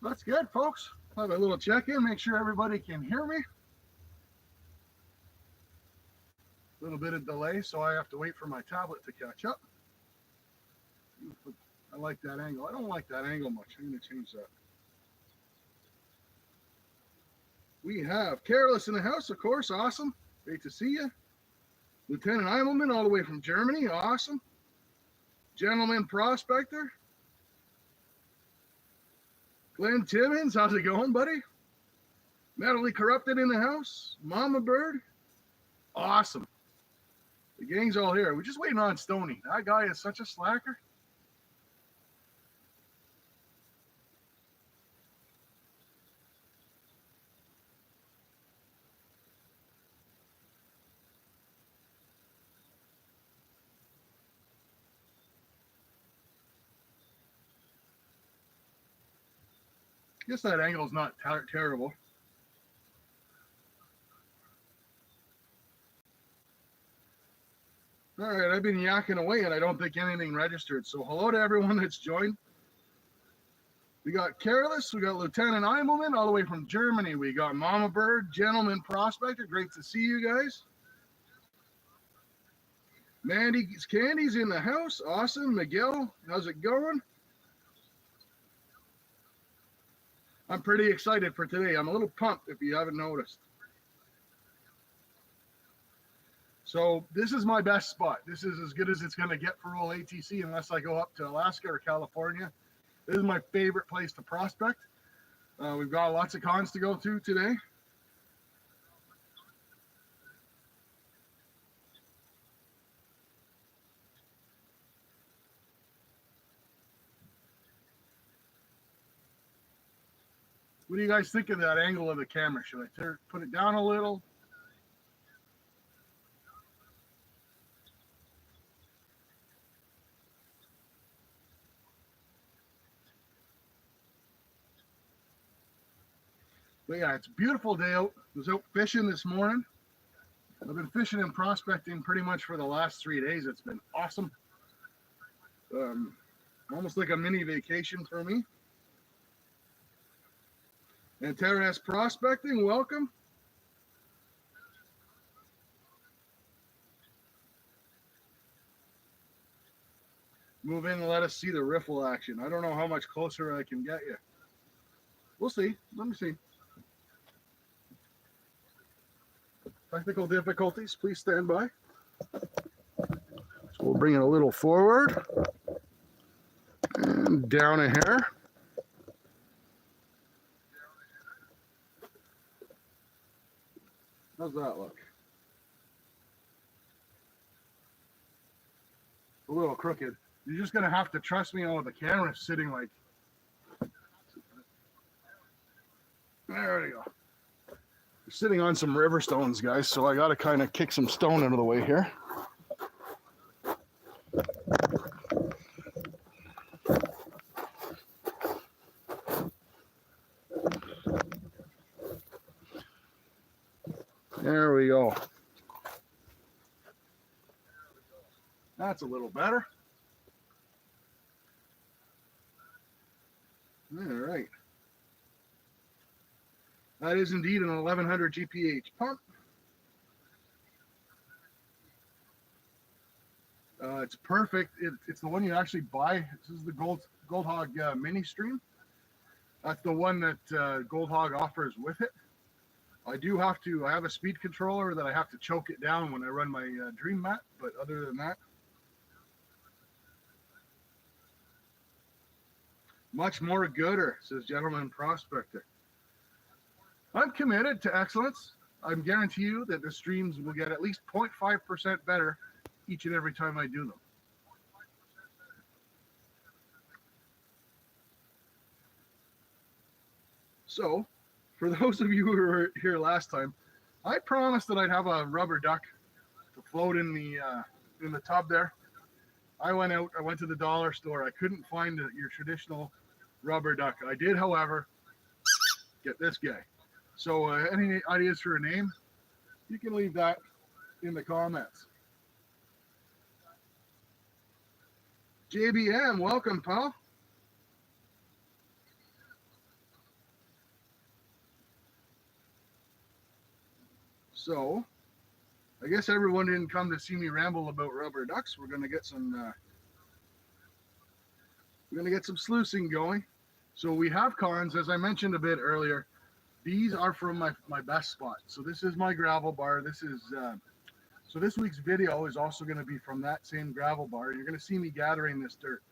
That's good, folks. I'll have a little check-in, make sure everybody can hear me. A little bit of delay, so I have to wait for my tablet to catch up. I like that angle. I don't like that angle much. I'm going to change that. We have Careless in the house, of course. Awesome. Great to see you. Lieutenant Eimelman, all the way from Germany. Awesome. Gentleman Prospector. Glenn Timmons, how's it going, buddy? Mentally Corrupted in the house. Mama Bird. Awesome. The gang's all here. We're just waiting on Stoney. That guy is such a slacker. I guess that angle is not terrible. All right, I've been yakking away and I don't think anything registered. So hello to everyone that's joined. We got Careless, we got Lieutenant Eimelman all the way from Germany. We got Mama Bird, Gentleman Prospector. Great to see you guys. Mandy's Candy's in the house. Awesome. Miguel, how's it going? I'm pretty excited for today. I'm a little pumped if you haven't noticed. So this is my best spot. This is as good as it's going to get for old ATC unless I go up to Alaska or California. This is my favorite place to prospect. We've got lots of cons to go through today. What do you guys think of that angle of the camera? Should I put it down a little? But yeah, it's a beautiful day out. I was out fishing this morning. I've been fishing and prospecting pretty much for the last 3 days. It's been awesome. Almost like a mini vacation for me. And Terras Prospecting, welcome. Move in and let us see the riffle action. I don't know how much closer I can get you. We'll see. Let me see. Technical difficulties, please stand by. So we'll bring it a little forward and down a hair. How's that look? A little crooked. You're just going to have to trust me on the camera sitting like... There we go. We're sitting on some river stones, guys, so I got to kind of kick some stone out of the way here. There we go. That's a little better. All right. That is indeed an 1100 GPH pump. It's perfect. It's the one you actually buy. This is the Gold Hog mini stream. That's the one that Gold Hog offers with it. I have a speed controller that I have to choke it down when I run my Dream Mat, but other than that, much more gooder, says Gentleman Prospector. I'm committed to excellence. I guarantee you that the streams will get at least 0.5% better each and every time I do them. So, for those of you who were here last time, I promised that I'd have a rubber duck to float in the tub there. I went to the dollar store. I couldn't find your traditional rubber duck. I did, however, get this guy. So any ideas for a name? You can leave that in the comments. JBM, welcome, pal. So I guess everyone didn't come to see me ramble about rubber ducks. We're gonna get some sluicing going. So we have cons, as I mentioned a bit earlier. These are from my best spot. So this is my gravel bar. So this week's video is also going to be from that same gravel bar. You're going to see me gathering this dirt.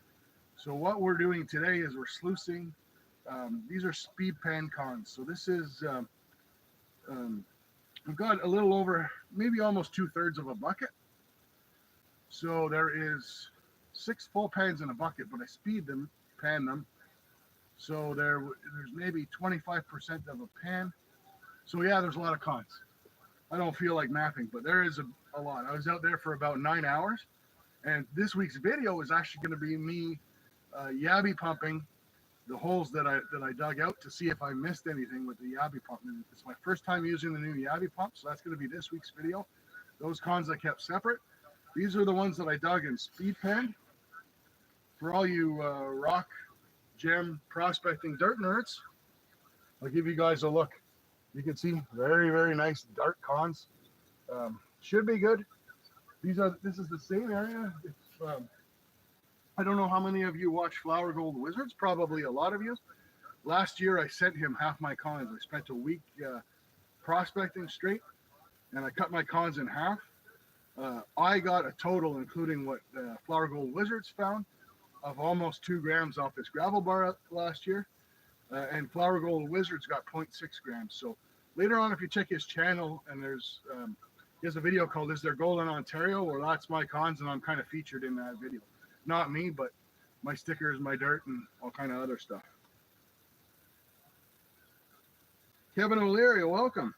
So what we're doing today is we're sluicing. These are speed pan cons. So this is, I've got a little over, maybe almost 2/3 of a bucket. So there is 6 full pans in a bucket, but I pan them. So there's maybe 25% of a pan. So yeah, there's a lot of cons. I don't feel like mapping, but there is a lot. I was out there for about 9 hours, and this week's video is actually going to be me yabby pumping the holes that I dug out to see if I missed anything with the yabby pump. And it's my first time using the new yabby pump, so that's going to be this week's video. Those cons I kept separate. These are the ones that I dug in speed pan. For all you rock gem prospecting dirt nerds, I'll give you guys a look. You can see very, very nice dark cons. Should be good. This is the same area. I don't know how many of you watch Flower Gold Wizards. Probably a lot of you. Last year I sent him half my cons. I spent a week prospecting straight, and I cut my cons in half. I got a total, including what Flower Gold Wizards found, of almost 2 grams off this gravel bar last year. And Flower Gold Wizards got 0.6 grams. So later on, if you check his channel, and he has a video called "Is There Gold in Ontario?" Well, that's my cons, and I'm kind of featured in that video. Not me, but my stickers, my dirt, and all kind of other stuff. Kevin O'Leary, welcome.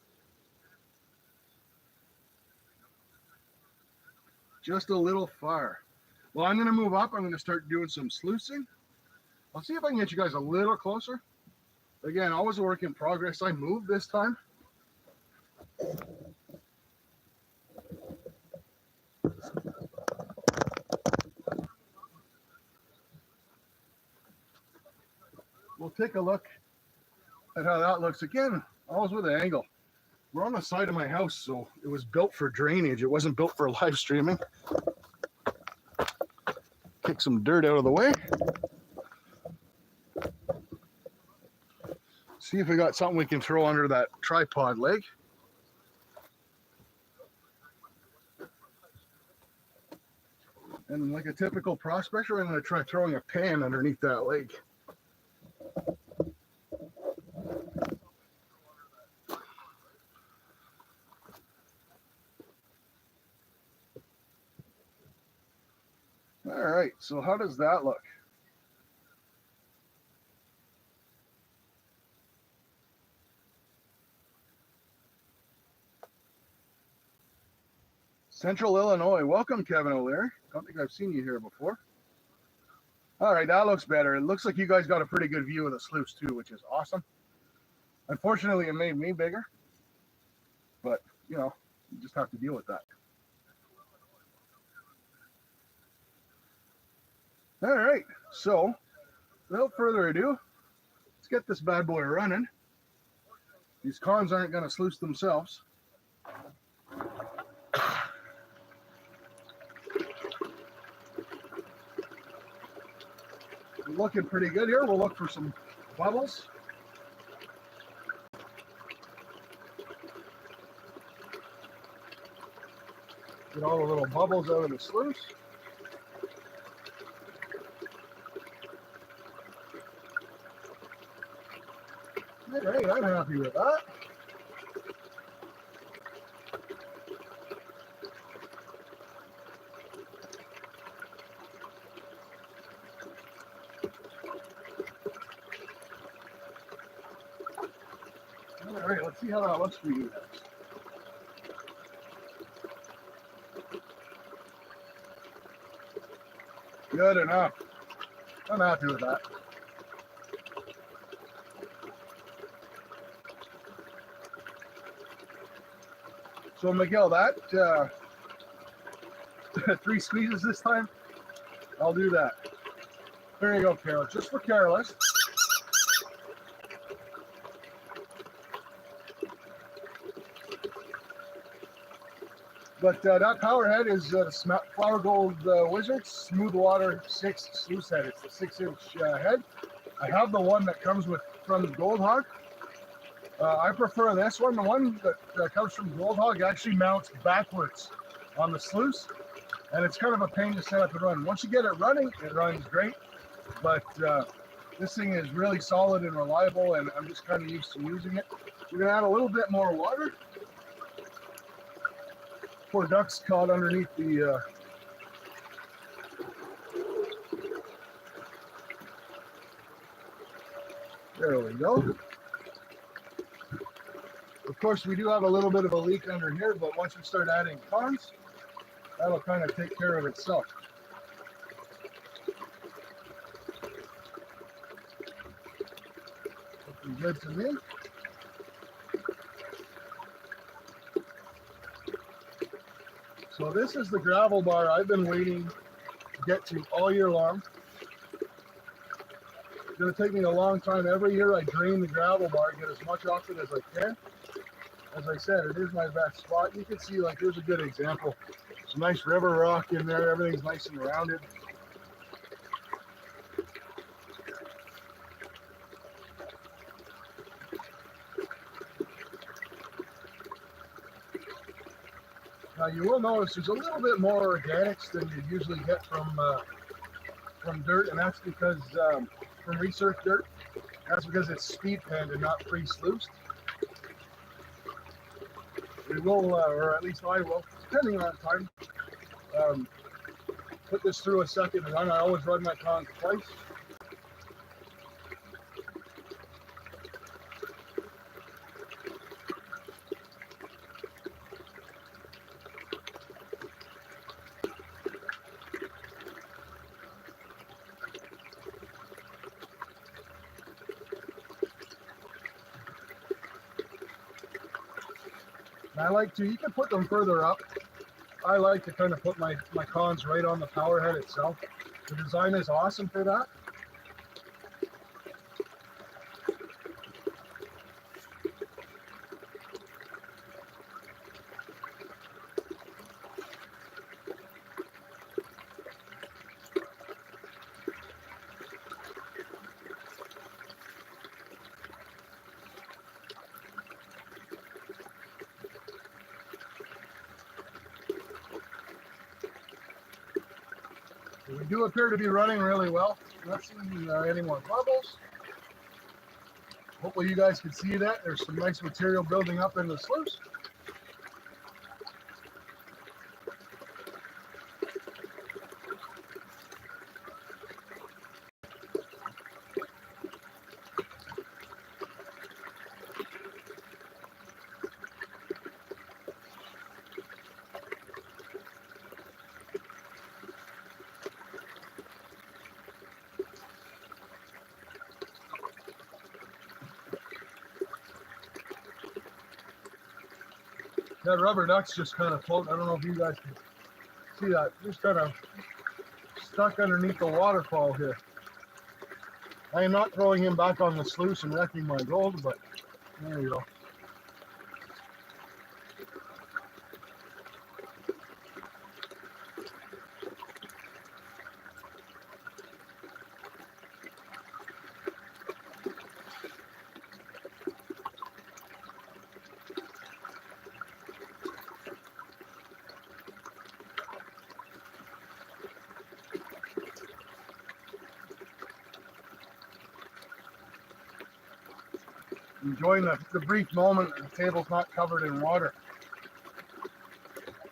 Just a little far. Well, I'm going to move up. I'm going to start doing some sluicing. I'll see if I can get you guys a little closer. Again, always a work in progress. I moved this time. We'll take a look at how that looks. Again, always with an angle. We're on the side of my house, so it was built for drainage. It wasn't built for live streaming. Kick some dirt out of the way. See if we got something we can throw under that tripod leg. And like a typical prospector, I'm going to try throwing a pan underneath that leg. All right, so how does that look? Central Illinois. Welcome, Kevin O'Leary. Don't think I've seen you here before. All right, that looks better. It looks like you guys got a pretty good view of the sluice too, which is awesome. Unfortunately, it made me bigger, but you know, you just have to deal with that. All right, so without further ado, let's get this bad boy running. These cons aren't going to sluice themselves. We're looking pretty good here. We'll look for some bubbles. Get all the little bubbles out of the sluice. All right, I'm happy with that. All right, let's see how that looks for you guys. Good enough. I'm happy with that. So Miguel, that 3 squeezes this time, I'll do that. There you go, Carol. Just for careless. But that power head is Flower Gold Wizards Smooth Water 6 sluice head. It's the 6-inch head. I have the one that comes with from Gold Hog. I prefer this one. The one that comes from Gold Hog actually mounts backwards on the sluice, and it's kind of a pain to set up and run. Once you get it running, it runs great, but this thing is really solid and reliable, and I'm just kind of used to using it. We're going to add a little bit more water. Poor duck's caught underneath the there we go. Of course, we do have a little bit of a leak under here, but once we start adding ponds, that'll kind of take care of itself. Looking good to me. So this is the gravel bar I've been waiting to get to all year long. It's going to take me a long time. Every year I drain the gravel bar, get as much off it as I can. As I said, it is my best spot. You can see, like, here's a good example. Some nice river rock in there. Everything's nice and rounded. Now you will notice there's a little bit more organics than you usually get from dirt, and that's because from research dirt. That's because it's speed panned and not pre-sluiced. We will, or at least I will, depending on time, put this through a second run. I always run my ponds twice. I like to, you can put them further up. I like to kind of put my cons right on the power head itself. The design is awesome for that. We do appear to be running really well. Not seeing any more bubbles. Hopefully you guys can see that. There's some nice material building up in the sluice. That rubber duck's just kind of floating. I don't know if you guys can see that. Just kind of stuck underneath the waterfall here. I am not throwing him back on the sluice and wrecking my gold, but there you go. Enjoying the brief moment the table's not covered in water.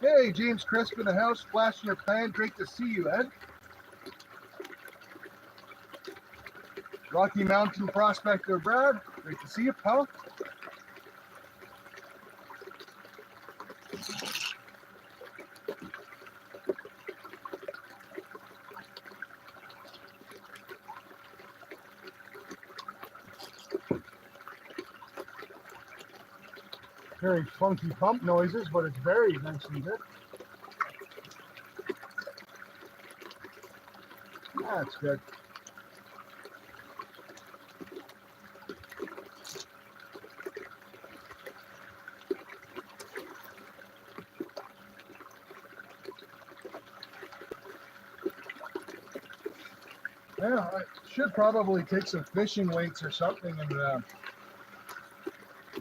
Hey, James Crisp in the house, flashing your plan. Great to see you, Ed. Rocky Mountain Prospector Brad, great to see you, pal. Very funky pump noises, but it's very nice and good. That's good. Yeah, I should probably take some fishing weights or something and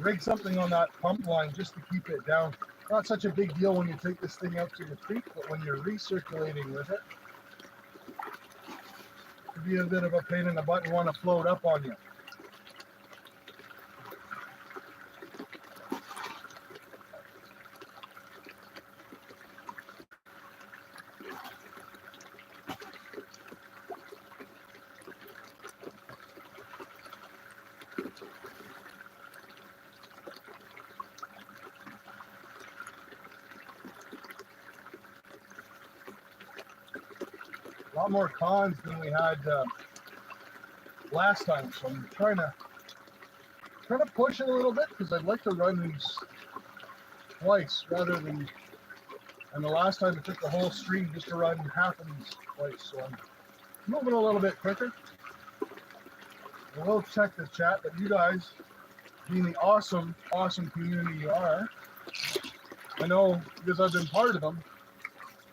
rig something on that pump line just to keep it down. Not such a big deal when you take this thing out to the creek, but when you're recirculating with it, it could be a bit of a pain in the butt and want to float up on you. A lot more cons than we had last time, so I'm trying to push it a little bit because I'd like to run these twice rather than, and the last time it took the whole stream just to run half of these twice, so I'm moving a little bit quicker. I will check the chat, but you guys, being the awesome community you are, I know because I've been part of them,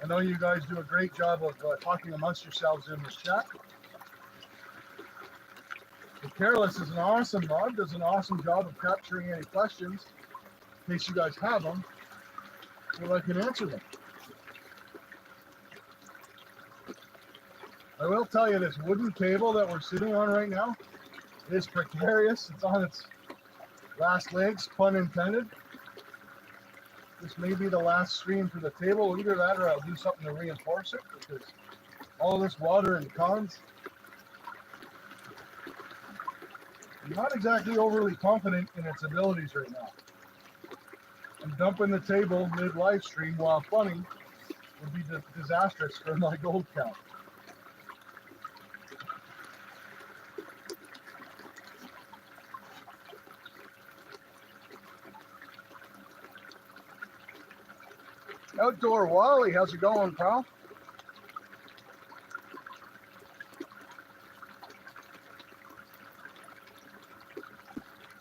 I know you guys do a great job of talking amongst yourselves in the chat. The Careless is an awesome mod, does an awesome job of capturing any questions in case you guys have them, so I can answer them. I will tell you, this wooden table that we're sitting on right now is precarious. It's on its last legs, pun intended. This may be the last stream for the table. Either that or I'll do something to reinforce it, because all this water and cons. I'm not exactly overly confident in its abilities right now. And dumping the table mid-live stream while funny would be disastrous for my gold count. Outdoor Wally, how's it going, pal?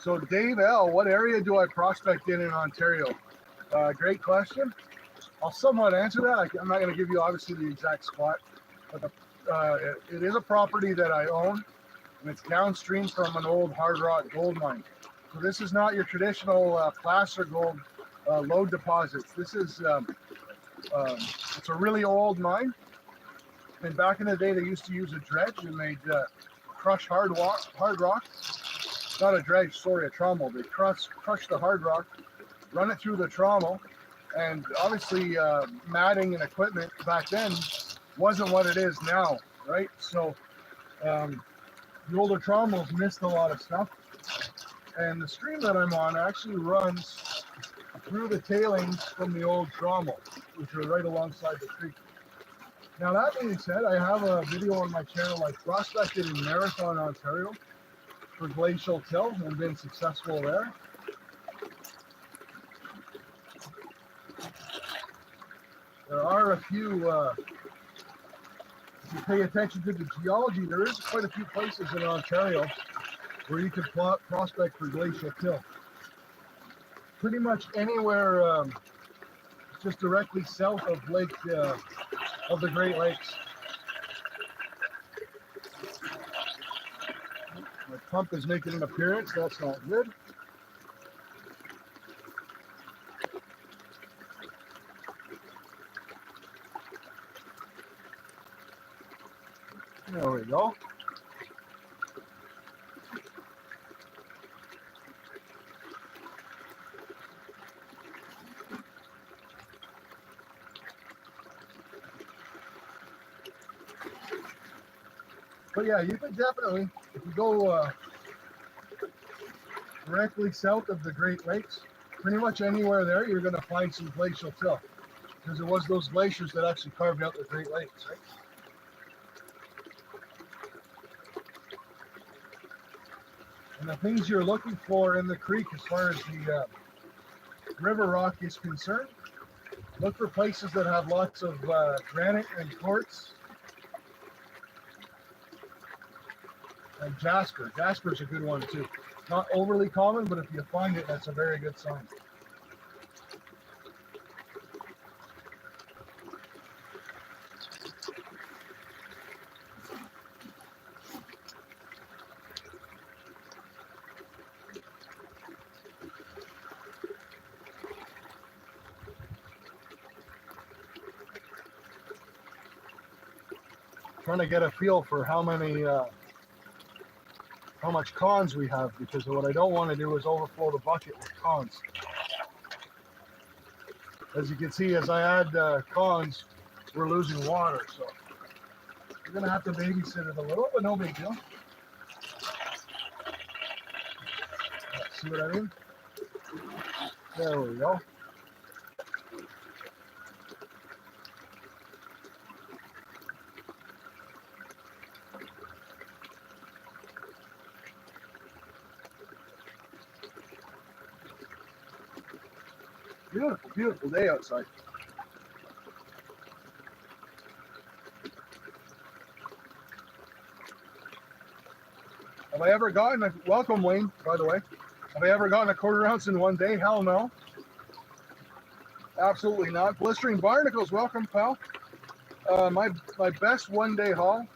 So Dave L, what area do I prospect in Ontario? Great question. I'll somewhat answer that. I'm not going to give you obviously the exact spot, but it is a property that I own, and it's downstream from an old hard rock gold mine. So this is not your traditional placer gold lode deposits. This is it's a really old mine, and back in the day they used to use a dredge and they'd crush hard rock. Not a dredge, sorry, a trommel. They crush the hard rock, run it through the trommel, and obviously matting and equipment back then wasn't what it is now, right? So the older trommels missed a lot of stuff, and the stream that I'm on actually runs through the tailings from the old trommel, which are right alongside the creek. Now that being said, I have a video on my channel. I prospected in Marathon, Ontario for glacial till and been successful there. There are a few, if you pay attention to the geology, there is quite a few places in Ontario where you can prospect for glacial till. Pretty much anywhere just directly south of of the Great Lakes. My pump is making an appearance. That's not good. There we go. But yeah, you can definitely, if you go directly south of the Great Lakes, pretty much anywhere there, you're going to find some glacial till, because it was those glaciers that actually carved out the Great Lakes, right? And the things you're looking for in the creek as far as the river rock is concerned, look for places that have lots of granite and quartz. And jasper. Jasper's a good one too. Not overly common, but if you find it, that's a very good sign. trying to get a feel for how much cons we have, because what I don't want to do is overflow the bucket with cons. As you can see, as I add cons, we're losing water, so we're gonna have to babysit it a little, but no big deal. See what I mean? There we go. Beautiful, beautiful day outside. Have I ever gotten a, welcome Wayne, by the way. Have I ever gotten a quarter ounce in one day? Hell no. Absolutely not. Blistering barnacles, welcome, pal. My best one day haul,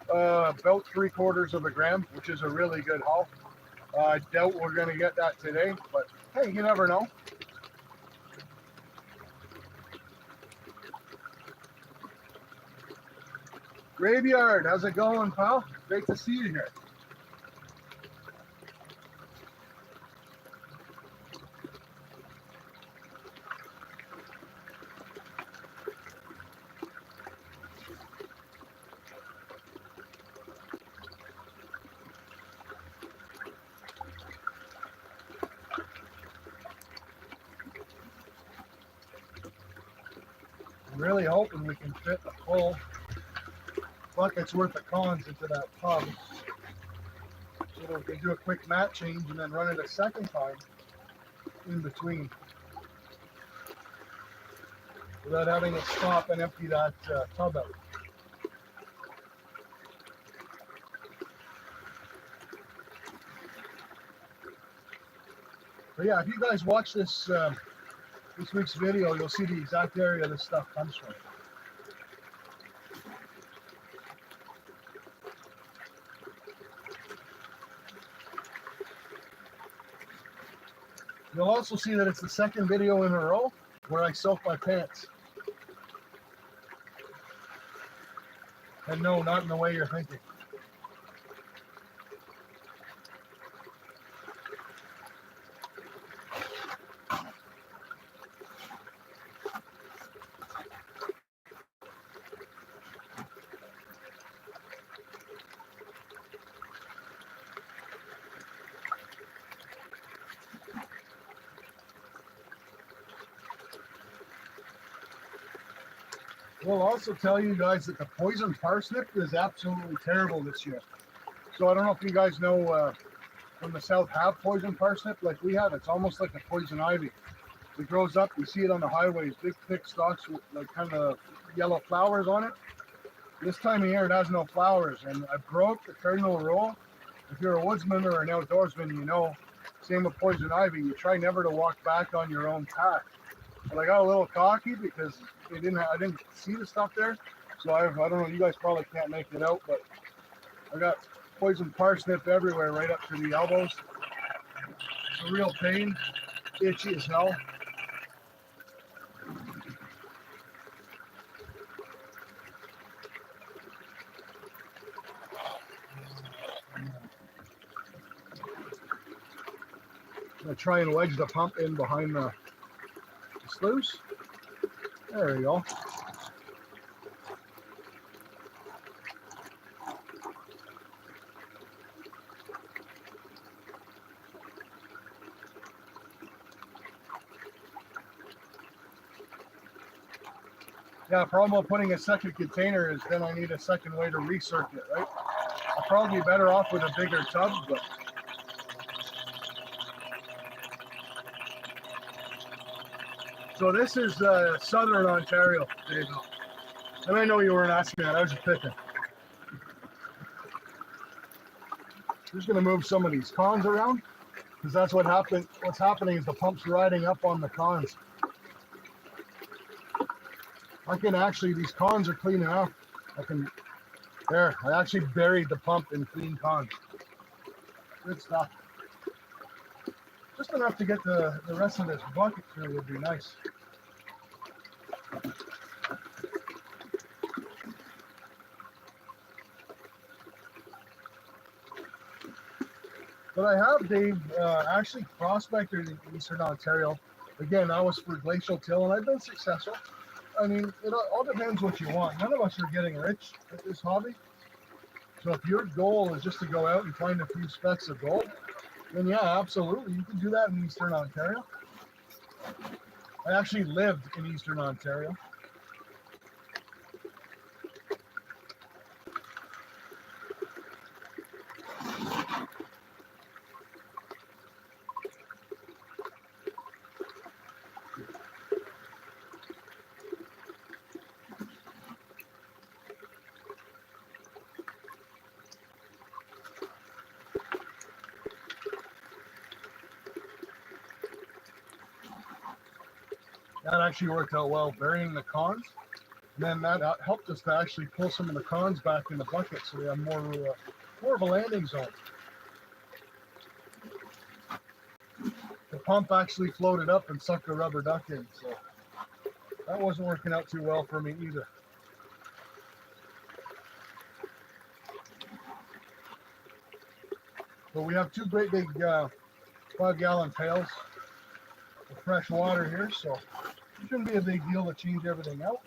about 3/4 of a gram, which is a really good haul. I doubt we're gonna get that today, but hey, you never know. Graveyard, how's it going, pal? Great to see you here. I'm really hoping we can fit a full bucket's worth of cons into that tub, so that we can do a quick mat change and then run it a second time in between, without having to stop and empty that tub out. But yeah, if you guys watch this this week's video, you'll see the exact area this stuff comes from. You'll also see that it's the second video in a row where I soak my pants. And no, not in the way you're thinking. We'll also tell you guys that the poison parsnip is absolutely terrible this year. So I don't know if you guys know from the south have poison parsnip like we have. It's almost like a poison ivy. It grows up, you see it on the highways, big thick stalks with like kind of yellow flowers on it. This time of year it has no flowers, and I broke the cardinal rule. If you're a woodsman or an outdoorsman, you know, same with poison ivy, you try never to walk back on your own path. But I got a little cocky because I didn't see the stuff there. So I don't know, you guys probably can't make it out, but I got poison parsnip everywhere right up to the elbows. It's a real pain, itchy as hell. I'm gonna try and wedge the pump in behind the sluice. There we go. Yeah, problem with putting a second container is then I need a second way to recirculate, right? I'll probably be better off with a bigger tub, but so this is Southern Ontario, Dave. And I know you weren't asking that, I was just picking. I'm just gonna move some of these cons around, because that's what happened. What's happening is the pump's riding up on the cons. I can actually, these cons are clean enough. I actually buried the pump in clean cons. Good stuff. Just enough to get the rest of this bucket through would be nice. But I have, Dave, actually prospected in Eastern Ontario. Again, that was for glacial till, and I've been successful. I mean, it all depends what you want. None of us are getting rich at this hobby. So if your goal is just to go out and find a few specks of gold, then yeah, absolutely. You can do that in Eastern Ontario. I actually lived in Eastern Ontario. That actually worked out well, burying the cons. And then that helped us to actually pull some of the cons back in the bucket, so we have more of a landing zone. The pump actually floated up and sucked the rubber duck in, so that wasn't working out too well for me either. But we have two great big 5-gallon pails of fresh water here, so it shouldn't be a big deal to change everything out.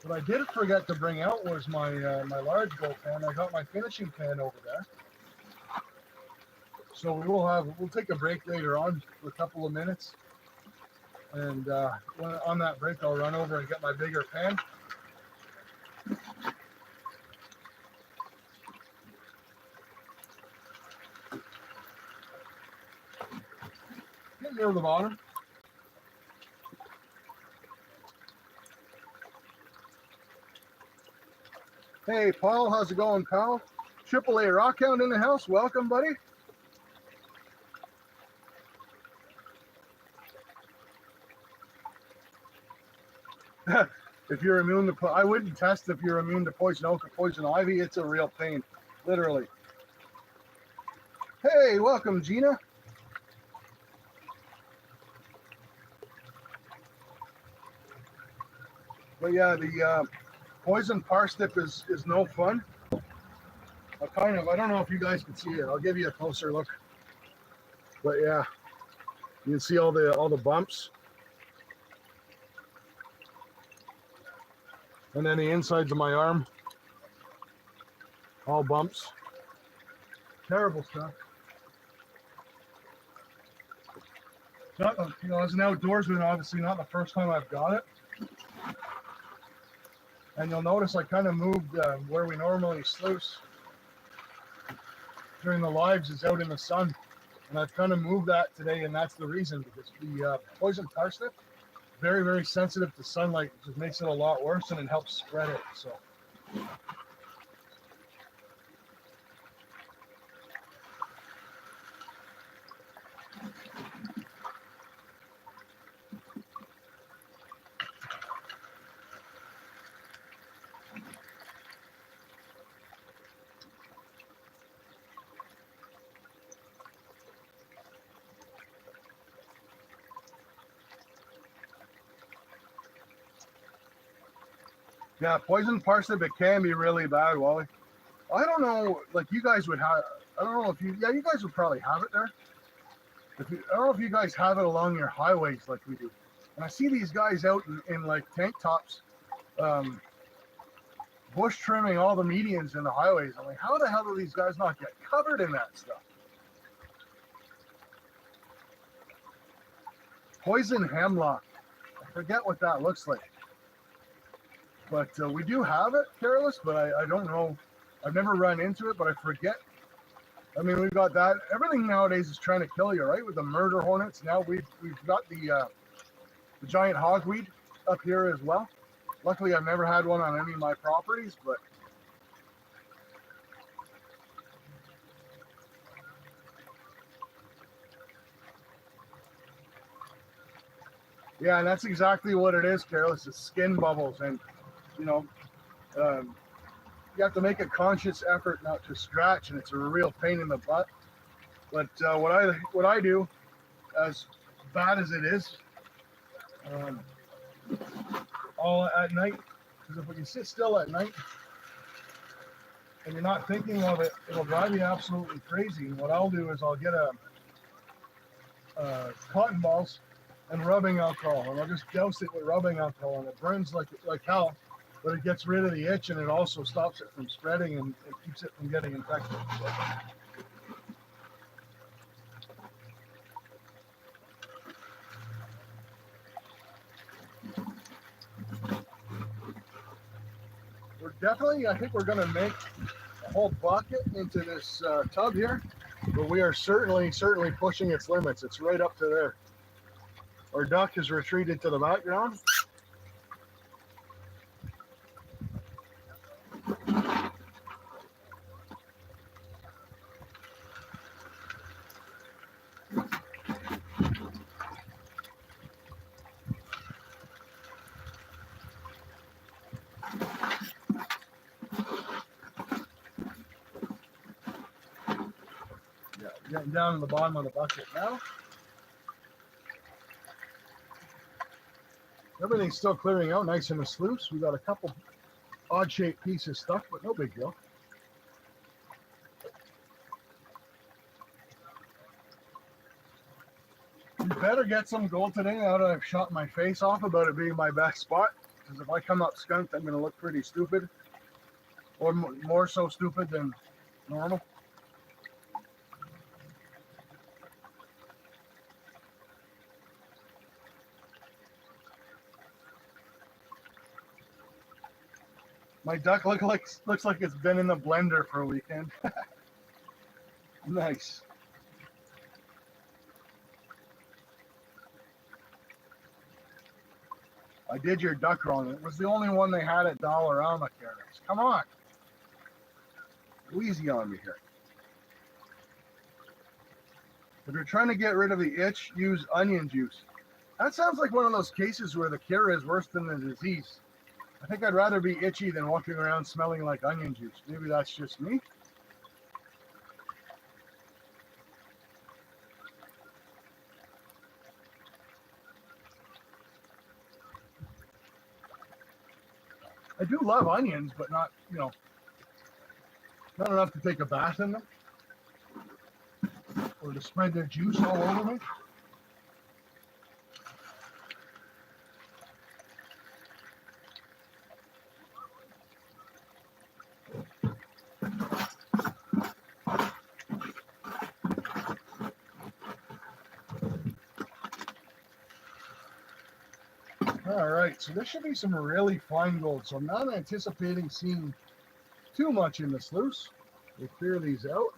What I did forget to bring out was my my large gold pan. I got my finishing pan over there. So we'll take a break later on for a couple of minutes. And on that break, I'll run over and get my bigger pan. Get near the bottom. Hey, Paul, how's it going, pal? AAA Rockhound in the house. Welcome, buddy. If you're immune to, I wouldn't test if you're immune to poison oak or poison ivy. It's a real pain, literally. Hey, welcome, Gina. But yeah, the poison parsnip is no fun. I don't know if you guys can see it. I'll give you a closer look. But yeah, you can see all the bumps. And then the insides of my arm, all bumps. Terrible stuff. Not, as an outdoorsman, obviously not the first time I've got it. And you'll notice I kind of moved where we normally sluice during the lives is out in the sun. And I've kind of moved that today, and that's the reason, because the poison parsnip, very, very sensitive to sunlight. It just makes it a lot worse, and it helps spread it. So. Yeah, poison parsnip, it can be really bad, Wally. I don't know, like you guys would have, I don't know if you guys would probably have it there. I don't know if you guys have it along your highways like we do. And I see these guys out in like tank tops, bush trimming all the medians in the highways. I'm like, how the hell do these guys not get covered in that stuff? Poison hemlock. I forget what that looks like. But we do have it, Careless, but I don't know. I've never run into it, but I forget. I mean, we've got that. Everything nowadays is trying to kill you, right? With the murder hornets. Now we've got the giant hogweed up here as well. Luckily, I've never had one on any of my properties, but yeah, and that's exactly what it is, Careless. It's skin bubbles, and you have to make a conscious effort not to scratch, and it's a real pain in the butt. But what I do, as bad as it is, all at night, because if you sit still at night, and you're not thinking of it, it'll drive you absolutely crazy. And what I'll do is I'll get a cotton balls and rubbing alcohol, and I'll just douse it with rubbing alcohol, and it burns like hell, but it gets rid of the itch, and it also stops it from spreading, and it keeps it from getting infected. So. We're definitely, I think we're going to make a whole bucket into this tub here, but we are certainly pushing its limits. It's right up to there. Our duck has retreated to the background. Yeah, getting down to the bottom of the bucket now. Everything's still clearing out nice in the sluice. We got a couple odd shaped pieces stuck, but no big deal. You better get some gold today now that I've shot my face off about it being my best spot. Because if I come up skunked, I'm going to look pretty stupid. Or more so stupid than normal. My duck looks like it's been in the blender for a weekend. Nice. I did your duck wrong. It was the only one they had at Dollarama carrots. Come on. Go easy on me here. If you're trying to get rid of the itch, use onion juice. That sounds like one of those cases where the cure is worse than the disease. I think I'd rather be itchy than walking around smelling like onion juice. Maybe that's just me. I do love onions, but not, not enough to take a bath in them or to spread their juice all over me. All right, so there should be some really fine gold. So I'm not anticipating seeing too much in the sluice. We'll clear these out.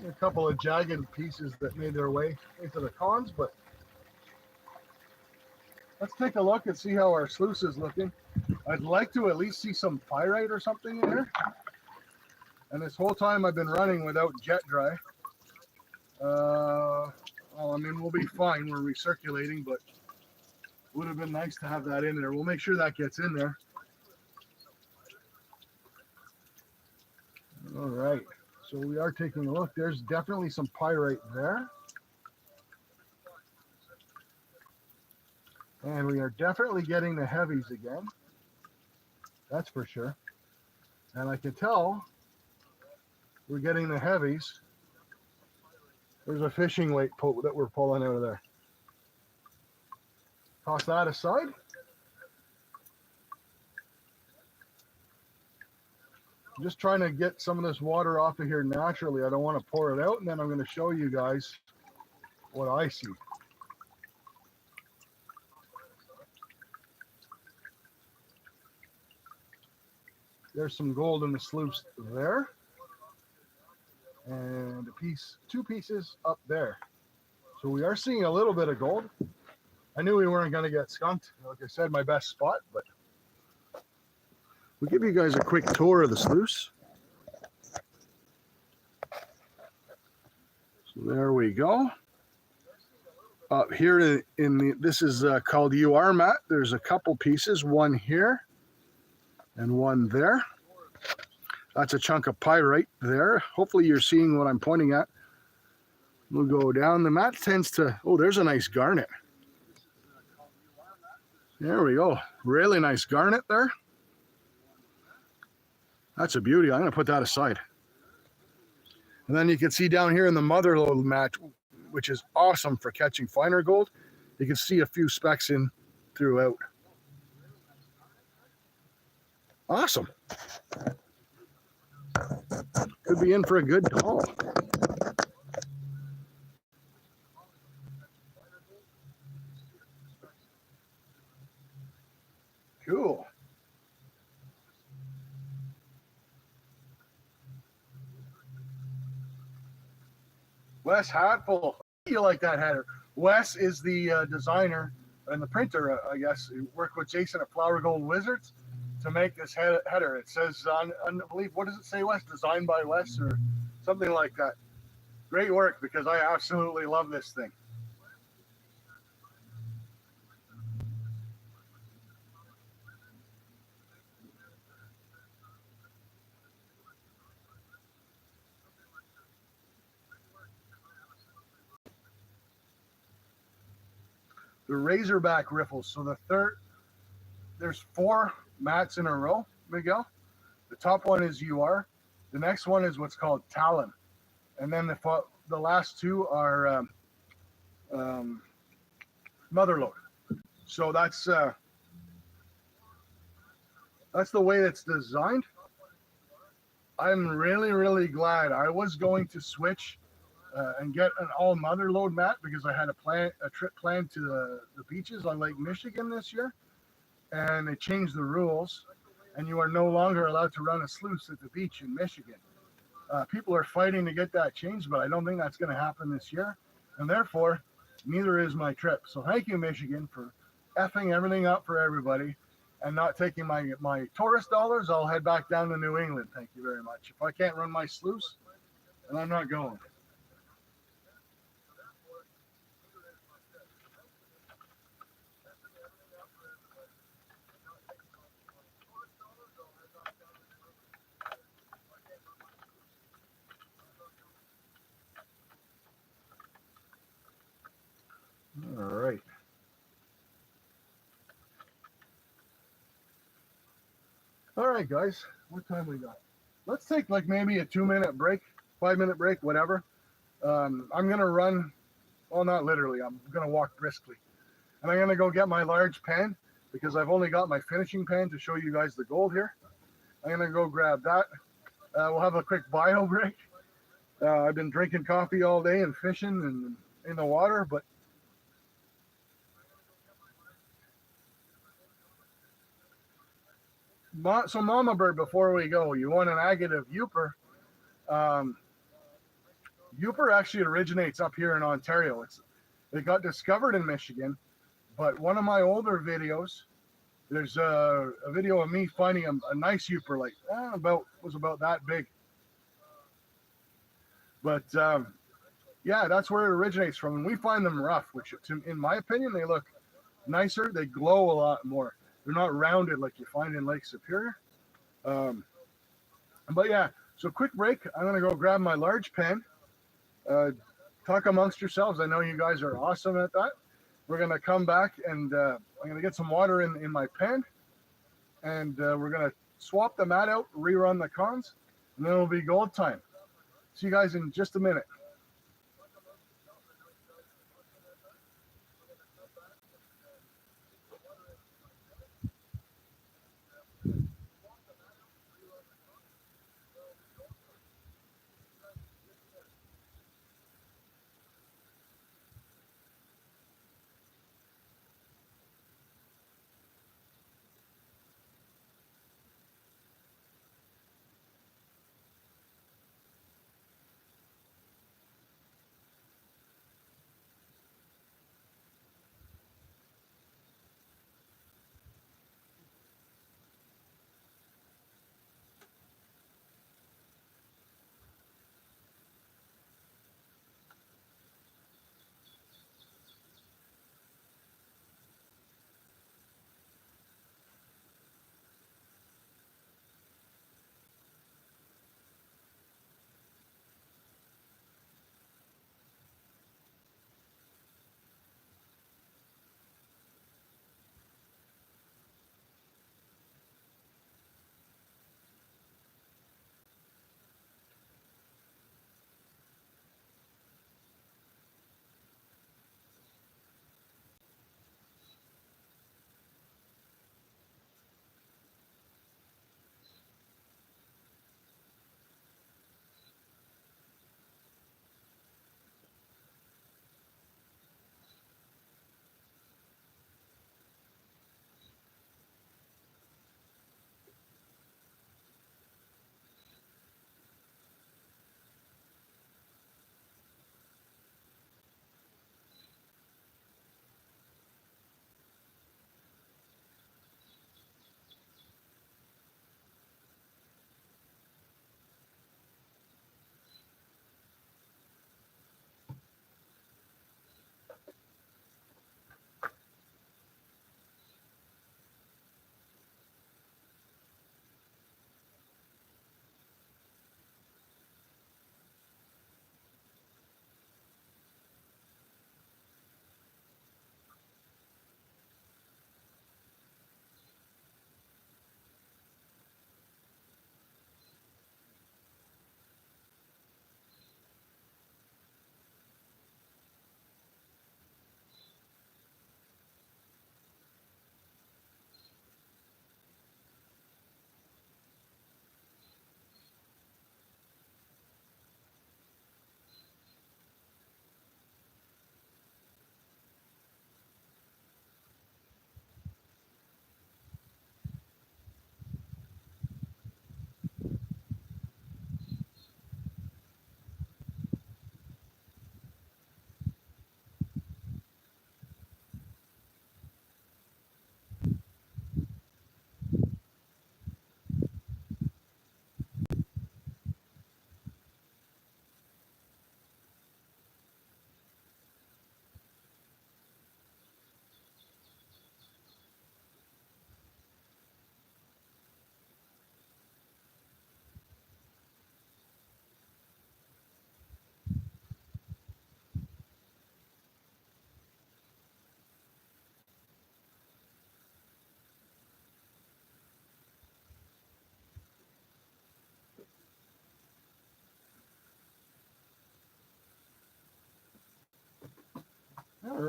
A couple of jagged pieces that made their way into the cons, but let's take a look and see how our sluice is looking. I'd like to at least see some pyrite or something in there. And this whole time I've been running without jet dry. Well, I mean, we'll be fine. We're recirculating, but it would have been nice to have that in there. We'll make sure that gets in there. All right. So we are taking a look. There's definitely some pyrite there. And we are definitely getting the heavies again. That's for sure. And I can tell we're getting the heavies. There's a fishing weight that we're pulling out of there. Toss that aside. I'm just trying to get some of this water off of here naturally. I don't want to pour it out, and then I'm going to show you guys what I see. There's some gold in the sluice there. And two pieces up there. So we are seeing a little bit of gold. I knew we weren't going to get skunked. Like I said, my best spot, but we'll give you guys a quick tour of the sluice. So there we go. Up here this is called UR mat. There's a couple pieces, one here and one there. That's a chunk of pyrite there. Hopefully you're seeing what I'm pointing at. We'll go down. The mat tends to, oh, there's a nice garnet. There we go. Really nice garnet there. That's a beauty. I'm going to put that aside. And then you can see down here in the mother load mat, which is awesome for catching finer gold. You can see a few specks in throughout. Awesome. Could be in for a good haul. Cool. Wes Hatful. You like that header. Wes is the designer and the printer, I guess. He worked with Jason at Flower Gold Wizards to make this header. It says on, I believe, what does it say, Wes? Designed by Wes or something like that. Great work, because I absolutely love this thing. The Razorback riffles. So there's 4 mats in a row, Miguel. The top one is UR. The next one is what's called Talon. And then the last 2 are Motherlode. So that's the way it's designed. I'm really, really glad. I was going to switch and get an all Motherlode mat because I had a trip planned to the beaches on Lake Michigan this year, and they changed the rules, and you are no longer allowed to run a sluice at the beach in Michigan. People are fighting to get that changed, but I don't think that's going to happen this year, and therefore, neither is my trip. So thank you, Michigan, for effing everything up for everybody and not taking my tourist dollars. I'll head back down to New England. Thank you very much. If I can't run my sluice, then I'm not going. All right. All right, guys. What time we got? Let's take like maybe a 2-minute break, 5-minute break, whatever. I'm going to run. Well, not literally. I'm going to walk briskly. And I'm going to go get my large pan because I've only got my finishing pan to show you guys the gold here. I'm going to go grab that. We'll have a quick bio break. I've been drinking coffee all day and fishing and in the water, but so Mama Bird, before we go, you want an agate of Youper. Youper actually originates up here in Ontario. It got discovered in Michigan, but one of my older videos, there's a video of me finding a nice Youper, like was about that big. But yeah, that's where it originates from. And we find them rough, which in my opinion, they look nicer. They glow a lot more. They're not rounded like you find in Lake Superior. But yeah, so quick break. I'm going to go grab my large pen. Talk amongst yourselves. I know you guys are awesome at that. We're going to come back and I'm going to get some water in my pen. And we're going to swap the mat out, rerun the cons, and then it'll be gold time. See you guys in just a minute.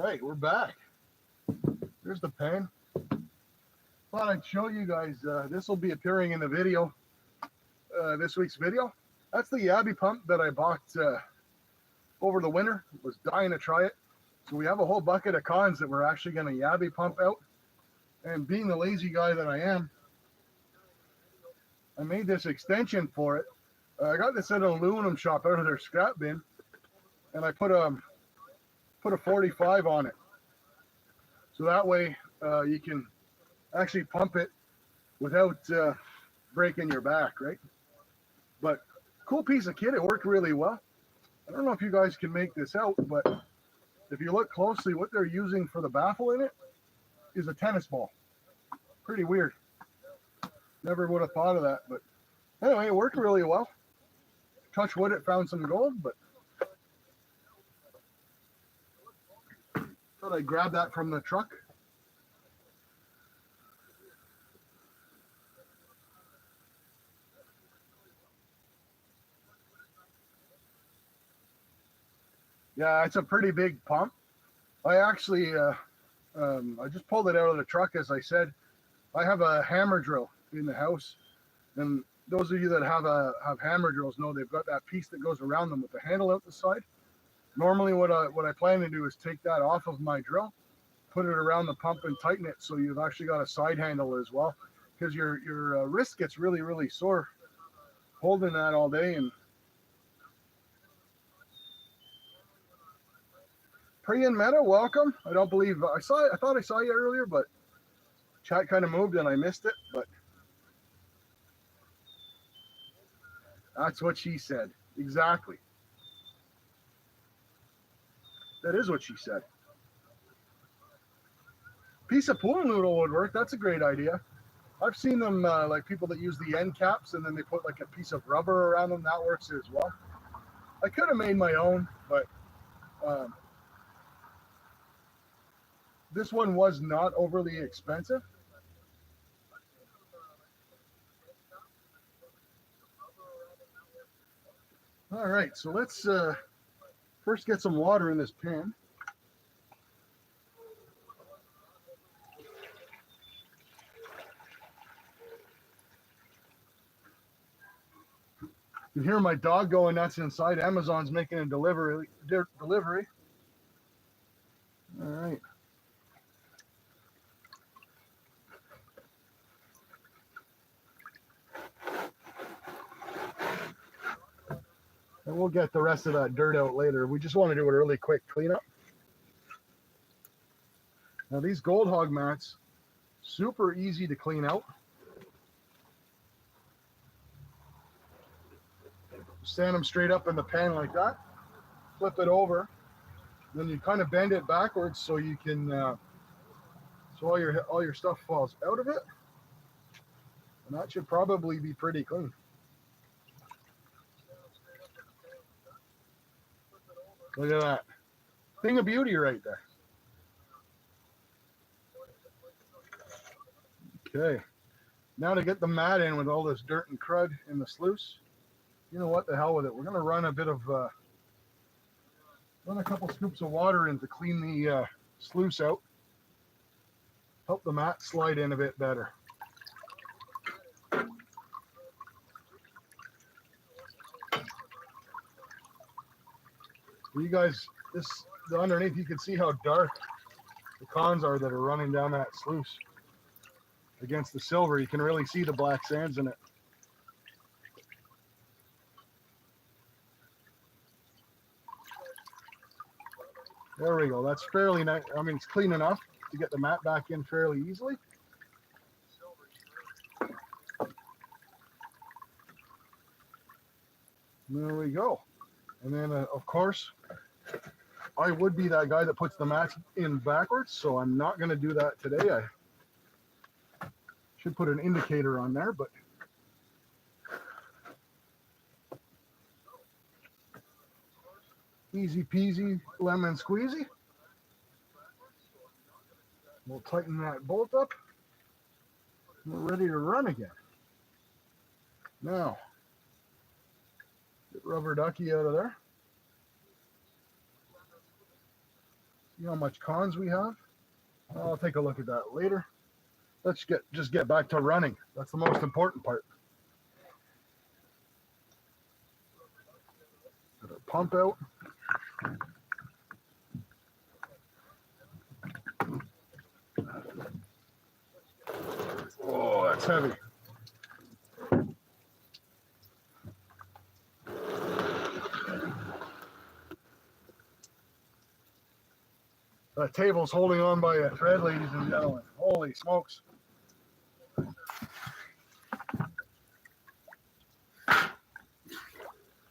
right, we're back. There's the pen. Thought I'd show you guys. This will be appearing in the video, this week's video. That's the Yabby pump that I bought over the winter. Was dying to try it. So we have a whole bucket of cons that we're actually going to Yabby pump out. And being the lazy guy that I am, I made this extension for it. I got this at an aluminum shop out of their scrap bin, and I put a 45 on it. So that way you can actually pump it without breaking your back, right? But cool piece of kit. It worked really well. I don't know if you guys can make this out, but if you look closely, what they're using for the baffle in it is a tennis ball. Pretty weird. Never would have thought of that, but anyway, it worked really well. Touch wood, it found some gold, but thought I'd grab that from the truck. Yeah, it's a pretty big pump. I actually, I just pulled it out of the truck, as I said. I have a hammer drill in the house, and those of you that have hammer drills know they've got that piece that goes around them with the handle out the side. Normally, what I plan to do is take that off of my drill, put it around the pump, and tighten it so you've actually got a side handle as well, because your wrist gets really sore holding that all day. And Priyan Meta, welcome. I don't believe I thought I saw you earlier, but chat kind of moved and I missed it. But that's what she said. Exactly. That is what she said. Piece of pool noodle would work. That's a great idea. I've seen them like people that use the end caps and then they put like a piece of rubber around them. That works as well. I could have made my own, but this one was not overly expensive. All right, so let's first get some water in this pan. You can hear my dog going nuts inside. Amazon's making a delivery. All right. And we'll get the rest of that dirt out later. We just want to do a really quick cleanup. Now these Gold Hog mats, super easy to clean out. Stand them straight up in the pan like that. Flip it over. Then you kind of bend it backwards so you can, so all your stuff falls out of it. And that should probably be pretty clean. Look at that. Thing of beauty right there. Okay. Now to get the mat in with all this dirt and crud in the sluice. You know what, the hell with it. We're going to run a bit of, run a couple scoops of water in to clean the sluice out. Help the mat slide in a bit better. You guys, the underneath, you can see how dark the cons are that are running down that sluice against the silver. You can really see the black sands in it. There we go. That's fairly nice. I mean, it's clean enough to get the mat back in fairly easily. There we go. And then, of course, I would be that guy that puts the mats in backwards, so I'm not going to do that today. I should put an indicator on there, but easy peasy, lemon squeezy. We'll tighten that bolt up. We're ready to run again. Now, get rubber ducky out of there. See how much cons we have? I'll take a look at that later. Let's just get back to running. That's the most important part. Get our pump out. Oh, that's heavy. That table's holding on by a thread, ladies and gentlemen. Holy smokes.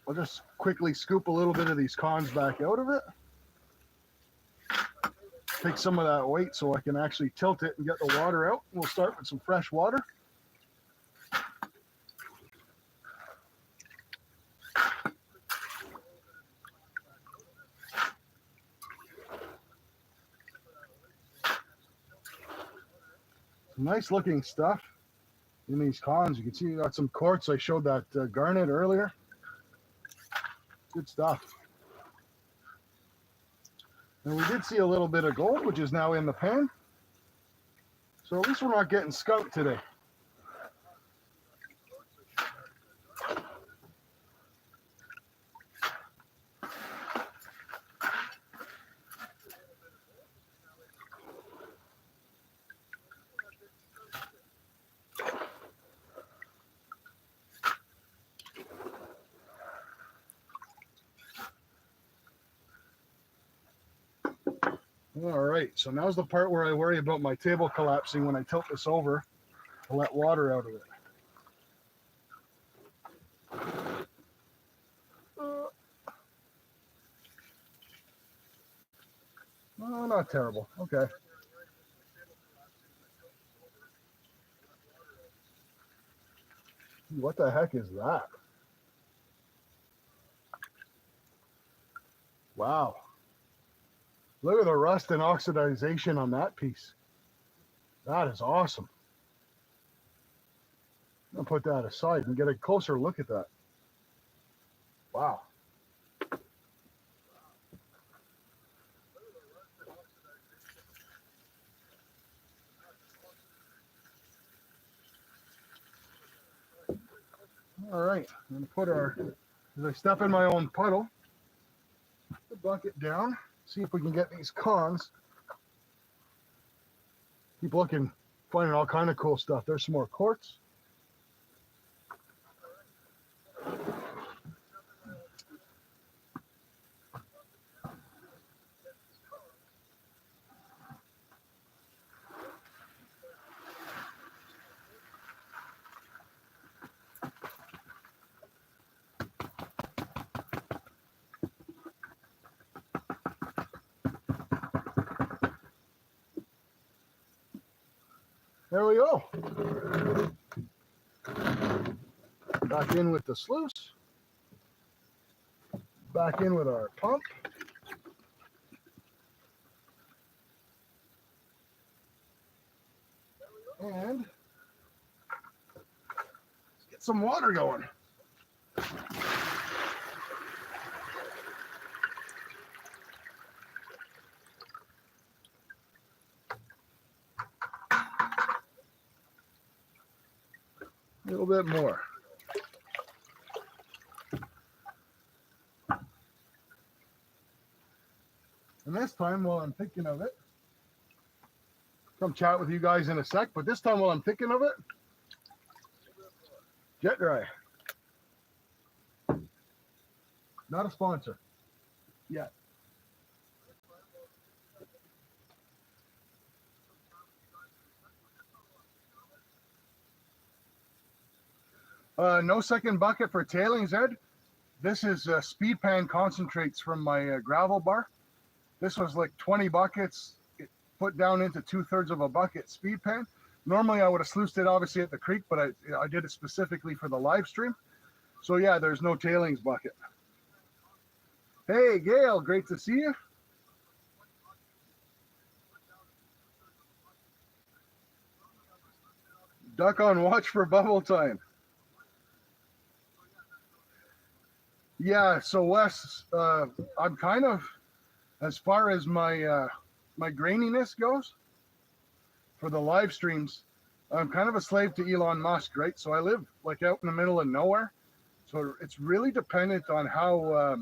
I'll just quickly scoop a little bit of these cons back out of it. Take some of that weight so I can actually tilt it and get the water out. We'll start with some fresh water. Some nice looking stuff in these cons. You can see you got some quartz. I showed that garnet earlier. Good stuff. And we did see a little bit of gold, which is now in the pan. So at least we're not getting skunked today. All right, so now's the part where I worry about my table collapsing when I tilt this over to let water out of it. Oh, not terrible. Okay. What the heck is that? Wow. Look at the rust and oxidization on that piece. That is awesome. I'll put that aside and get a closer look at that. Wow. All right, I'm gonna put as I step in my own puddle, the bucket down, see if we can get these cons. Keep looking, finding all kind of cool stuff. There's some more quartz. There we go. Back in with the sluice. Back in with our pump. And let's get some water going. A little bit more. And this time, while I'm thinking of it, come chat with you guys in a sec, but this time while I'm thinking of it, Jet Dry. Not a sponsor yet. No second bucket for tailings, Ed. This is speed pan concentrates from my gravel bar. This was like 20 buckets, put down into 2/3 of a bucket speed pan. Normally I would have sluiced it obviously at the creek, but I did it specifically for the live stream. So yeah, there's no tailings bucket. Hey, Gail, great to see you. Duck on watch for bubble time. Yeah, so Wes, I'm kind of, as far as my my graininess goes, for the live streams, I'm kind of a slave to Elon Musk, right? So I live like out in the middle of nowhere. So it's really dependent on how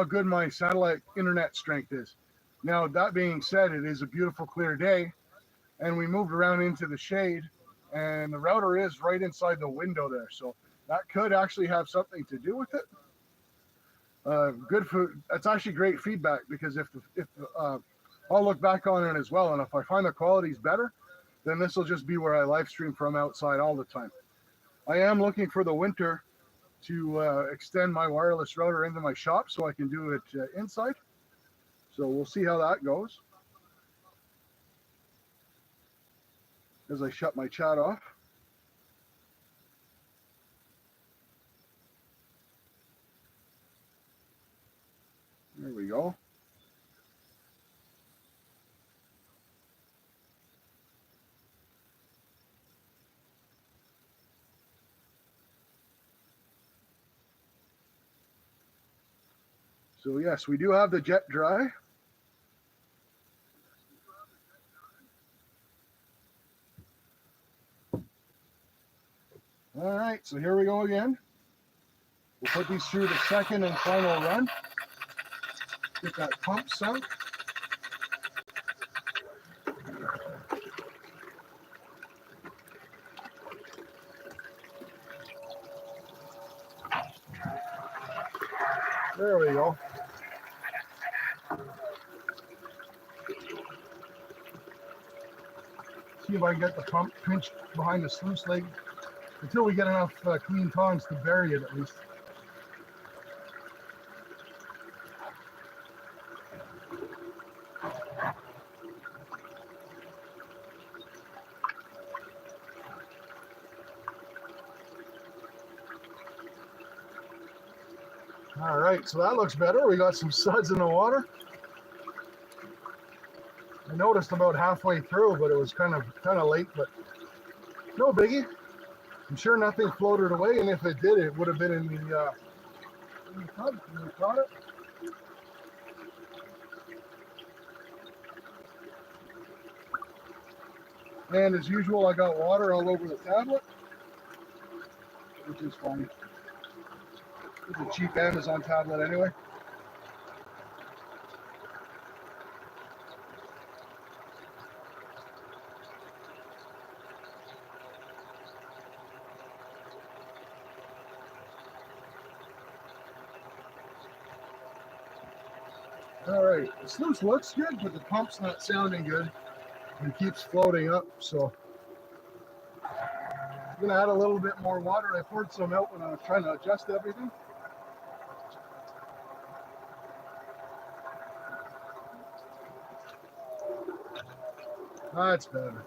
good my satellite internet strength is. Now, that being said, it is a beautiful, clear day, and we moved around into the shade, and the router is right inside the window there. So that could actually have something to do with it. Good food. That's actually great feedback, because if I'll look back on it as well, and if I find the quality's better, then this will just be where I live stream from outside all the time. I am looking for the winter to extend my wireless router into my shop so I can do it inside. So we'll see how that goes as I shut my chat off. There we go. So yes, we do have the jet dry. All right, so here we go again. We'll put these through the second and final run. Get that pump sunk. There we go. See if I can get the pump pinched behind the sluice leg until we get enough clean tongs to bury it at least. All right, so that looks better. We got some suds in the water. I noticed about halfway through, but it was kind of late, but no biggie. I'm sure nothing floated away, and if it did, it would have been in the tub when we caught it. And as usual, I got water all over the tablet, which is fine. It's a cheap Amazon tablet anyway. All right, the sluice looks good, but the pump's not sounding good. It keeps floating up, so I'm gonna add a little bit more water. I poured some out when I was trying to adjust everything. That's better.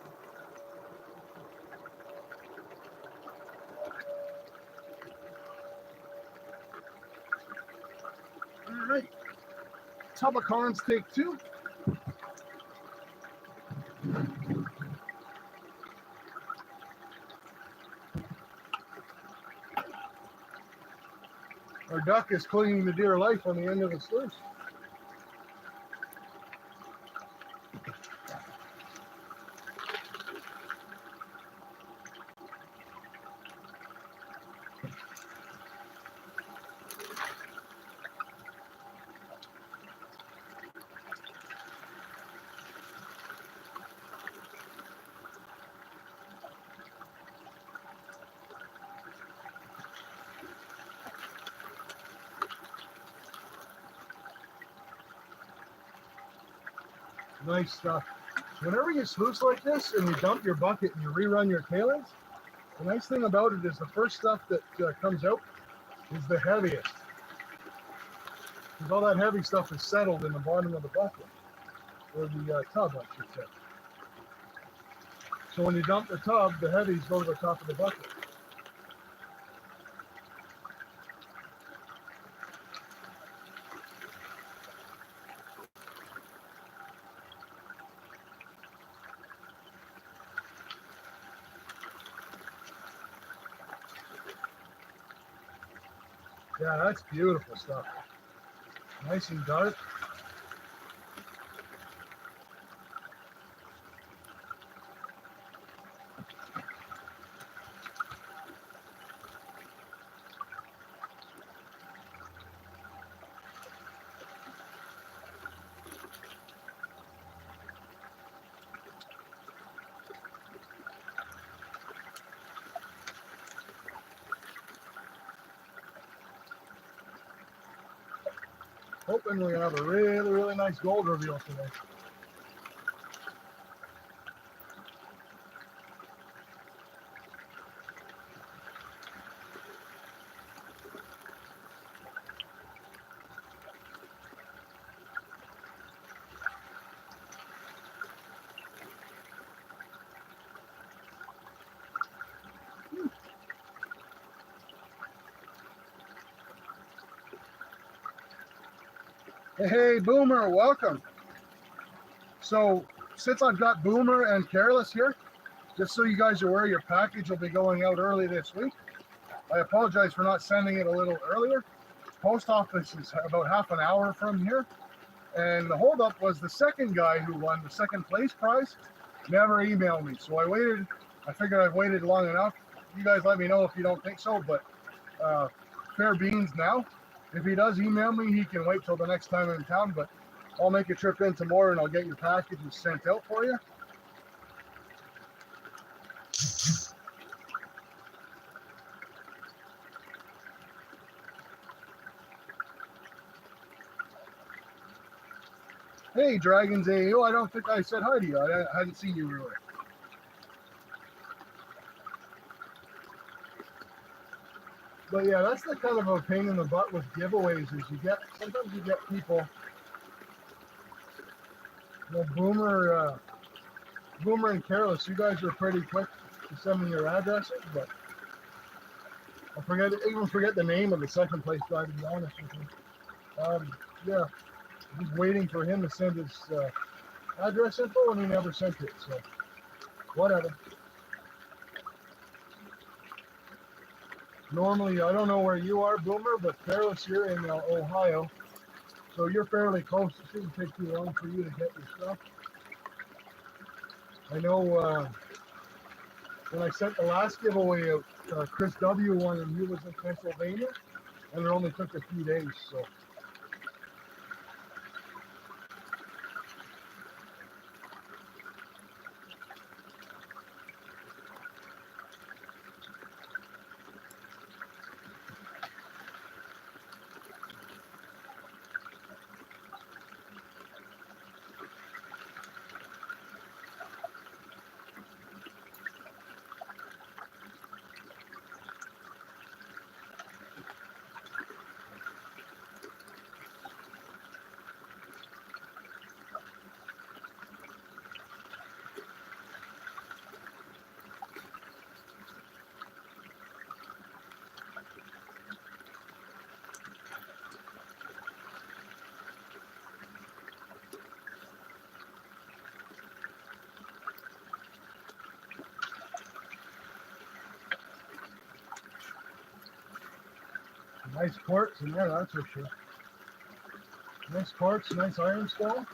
All right, tub of corns, take two. Our duck is clinging to dear life on the end of the sluice. Nice stuff. Whenever you sluice like this and you dump your bucket and you rerun your tailings, the nice thing about it is the first stuff that comes out is the heaviest. Because all that heavy stuff is settled in the bottom of the bucket, or the tub, I should say. So when you dump the tub, the heavies go to the top of the bucket. Yeah, that's beautiful stuff. Nice and dark. Hoping we have a really, really nice gold reveal today. Hey, Boomer, welcome. So, since I've got Boomer and Careless here, just so you guys are aware, your package will be going out early this week. I apologize for not sending it a little earlier. Post office is about half an hour from here. And the holdup was the second guy who won the second place prize never emailed me. So I waited. I figured I've waited long enough. You guys let me know if you don't think so, but fair beans now. If he does email me, he can wait till the next time I'm in town, but I'll make a trip in tomorrow and I'll get your packages sent out for you. Hey, Dragons AO, I don't think I said hi to you. I hadn't seen you really. But yeah, that's the kind of a pain in the butt with giveaways is sometimes you get people, Boomer and Careless, you guys are pretty quick to send me your addresses, but I even forget the name of the second place guy, to be honest with you. Yeah, just waiting for him to send his address info, and he never sent it, so whatever. Normally, I don't know where you are, Boomer, but Careless, you're in Ohio, so you're fairly close. It shouldn't take too long for you to get your stuff. I know when I sent the last giveaway out, Chris W. won, and he was in Pennsylvania, and it only took a few days, so. Nice quartz in there, that's for sure. Nice quartz, nice ironstone.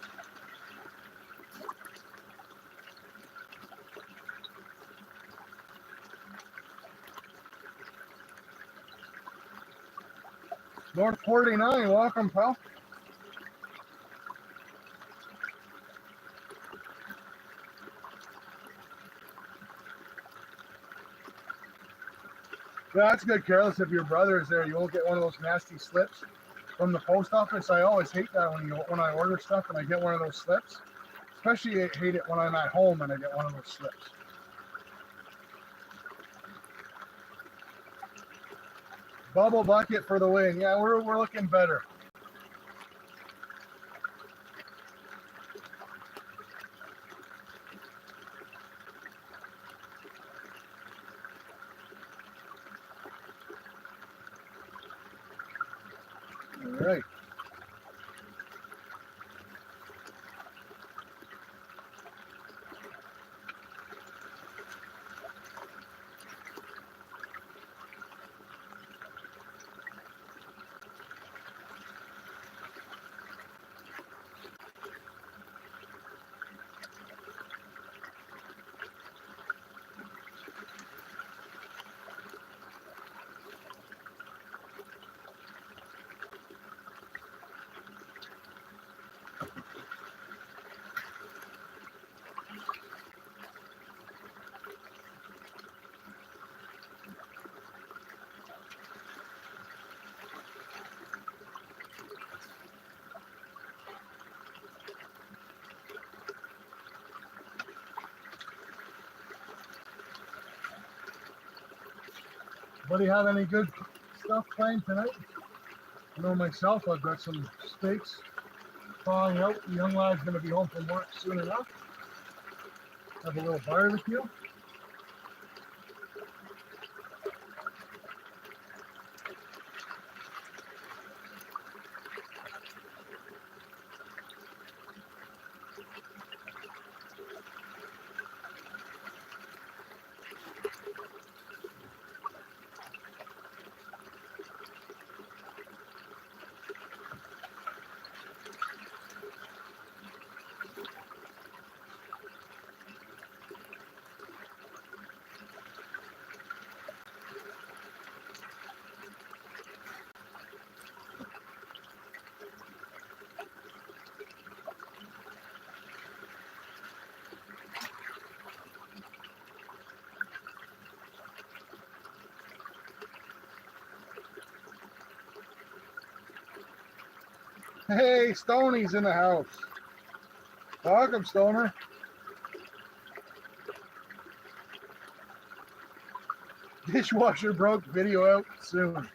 North 49, welcome, pal. Yeah, that's good, Careless. If your brother is there, you won't get one of those nasty slips from the post office. I always hate that when I order stuff and I get one of those slips. Especially I hate it when I'm at home and I get one of those slips. Bubble bucket for the win. Yeah, we're looking better. All right. Anybody have any good stuff planned tonight? I know myself, I've got some steaks thawing out. The young lad's going to be home from work soon enough. Have a little barbecue. Hey, Stoney's in the house. Welcome, Stoner. Dishwasher broke, video out soon.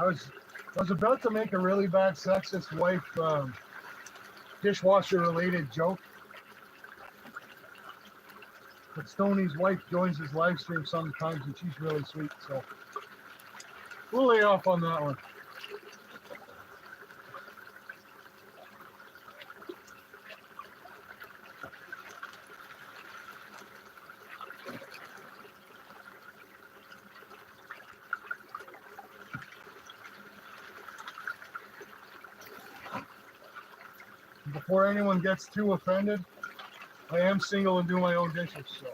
I was about to make a really bad sexist wife dishwasher related joke, but Stoney's wife joins his live stream sometimes and she's really sweet, so we'll lay off on that one. Before anyone gets too offended, I am single and do my own dishes, so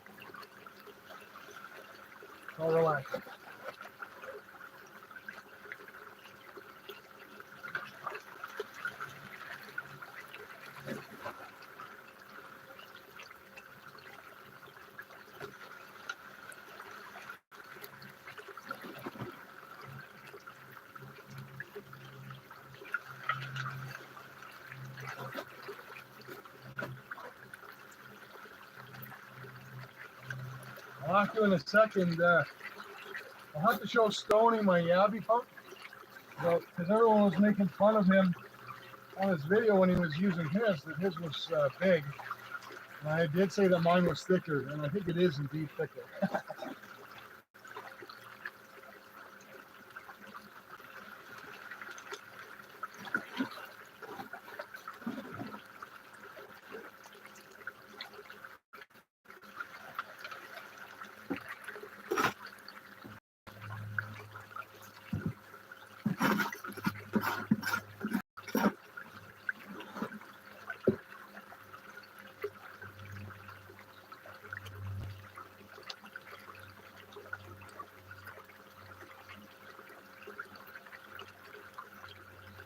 I'll relax. I'll have to in a second. I'll have to show Stoney my Yabby pump, because everyone was making fun of him on his video when he was using his, that his was big. And I did say that mine was thicker, and I think it is indeed thicker.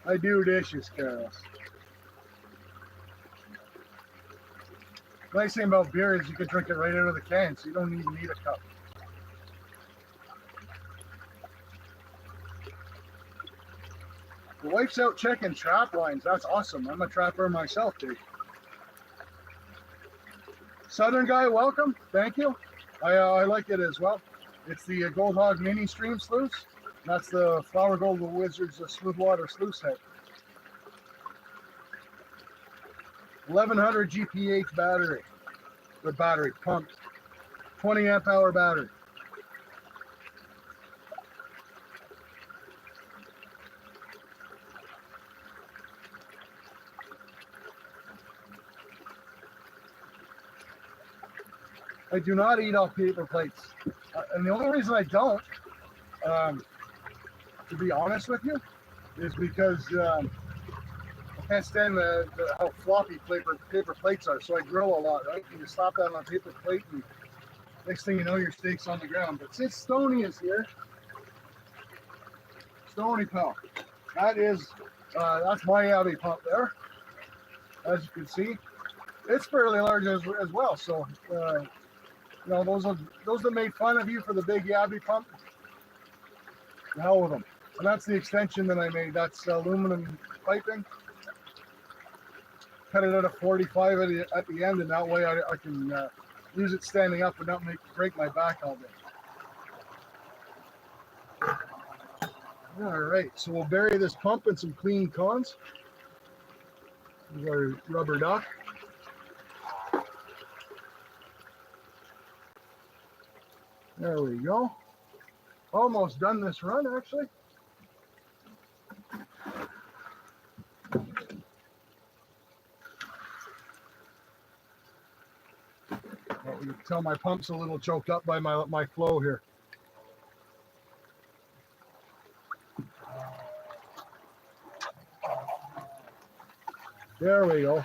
I do dishes, Carol. Nice thing about beer is you can drink it right out of the can, so you don't even need a cup. The wife's out checking trap lines. That's awesome. I'm a trapper myself, dude. Southern guy, welcome. Thank you. I like it as well. It's the Gold Hog Mini Stream Sluice. That's the Flower Gold Wizards Smooth Water Sluice head. 1100 GPH battery. The battery pumped. 20 amp hour battery. I do not eat off paper plates. And the only reason I don't, to be honest with you, is because I can't stand how floppy paper plates are. So I grill a lot, right? You slap that on a paper plate, and next thing you know, your steak's on the ground. But since Stoney is here, Stoney pal, that's my Abby pump there. as you can see, it's fairly large as well. So, you know, those that made fun of you for the big Yabby pump, the hell with them. And that's the extension that I made. That's aluminum piping. Cut it out of 45 at the end, and that way I can use it standing up and not break my back all day. All right, so we'll bury this pump in some clean cons. Here's our rubber duck. There we go. Almost done this run, actually. Well, you can tell my pump's a little choked up by my flow here. There we go.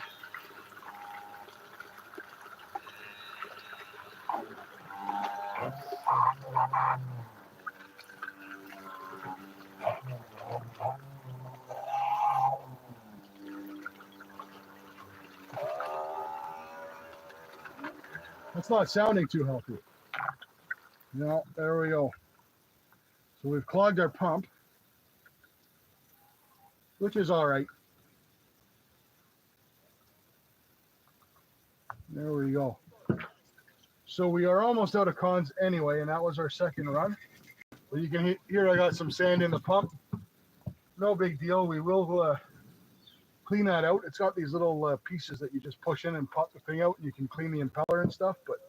That's not sounding too healthy. No, there we go. So we've clogged our pump, which is all right. There we go. So we are almost out of cons anyway, and that was our second run. But you can hear I got some sand in the pump. No big deal. We will clean that out. It's got these little pieces that you just push in and pop the thing out, and you can clean the impeller and stuff. But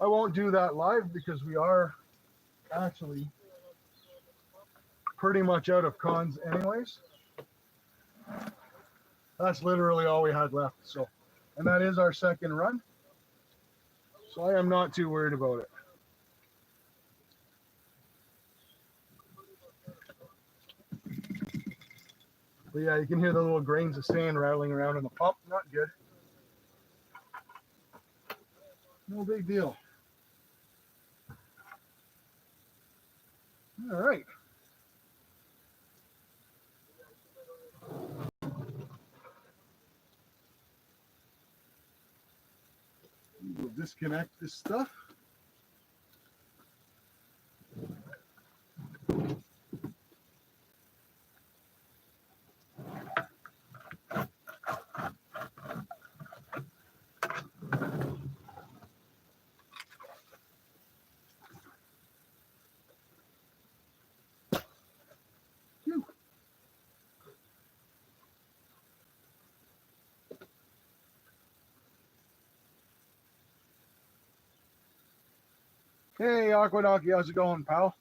I won't do that live because we are actually pretty much out of cons anyways. That's literally all we had left. So, and that is our second run. So I am not too worried about it. But yeah, you can hear the little grains of sand rattling around in the pump. Not good. No big deal. All right. We'll disconnect this stuff. Hey, Aquadocky, how's it going, pal?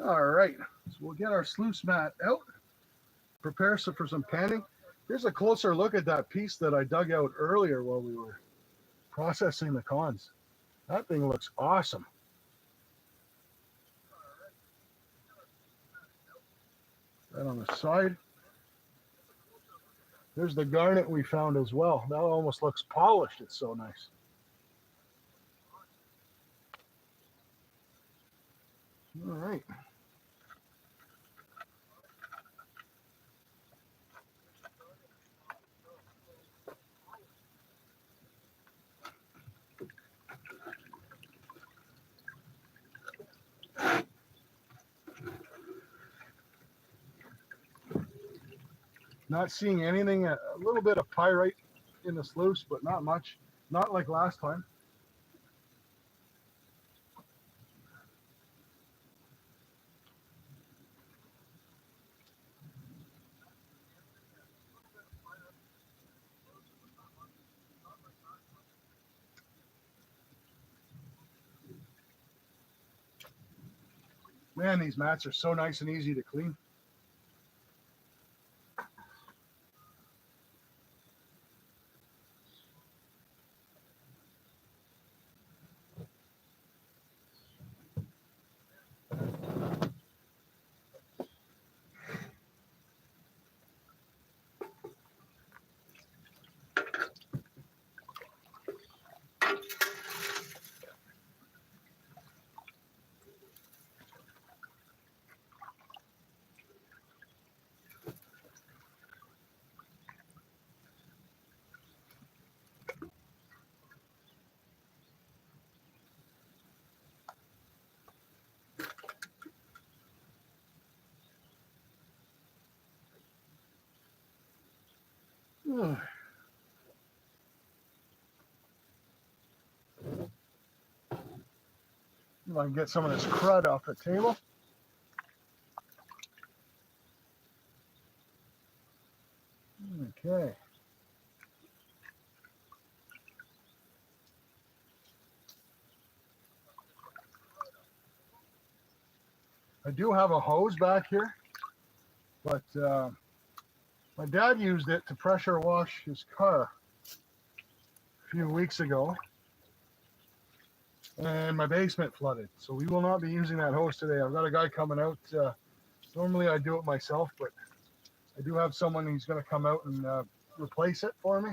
All right, so we'll get our sluice mat out, prepare for some panning. Here's a closer look at that piece that I dug out earlier while we were processing the cons. That thing looks awesome. Right on the side. There's the garnet we found as well. That almost looks polished. It's so nice. All right. Not seeing anything, a little bit of pyrite in the sluice, but not much. Not like last time. Man, these mats are so nice and easy to clean. If I can get some of this crud off the table. Okay. I do have a hose back here, but my dad used it to pressure wash his car a few weeks ago, and my basement flooded. So we will not be using that hose today. I've got a guy coming out. Normally I do it myself, but I do have someone who's going to come out and replace it for me.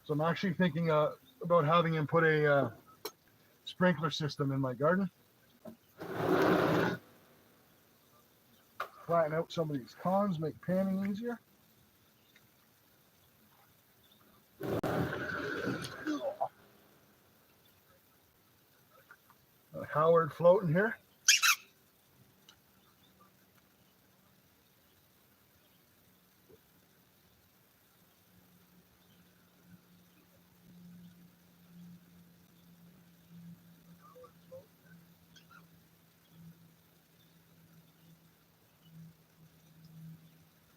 So I'm actually thinking about having him put a sprinkler system in my garden. Flatten out some of these cons, make panning easier. Howard floating here.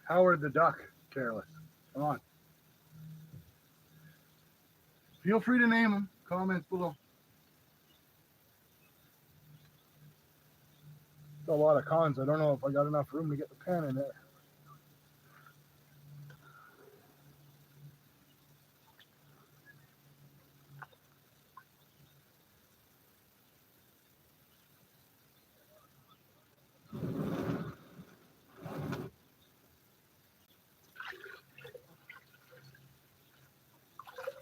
Howard the Duck, Careless. Come on. Feel free to name him. Comments below. A lot of cons. I don't know if I got enough room to get the pan in there.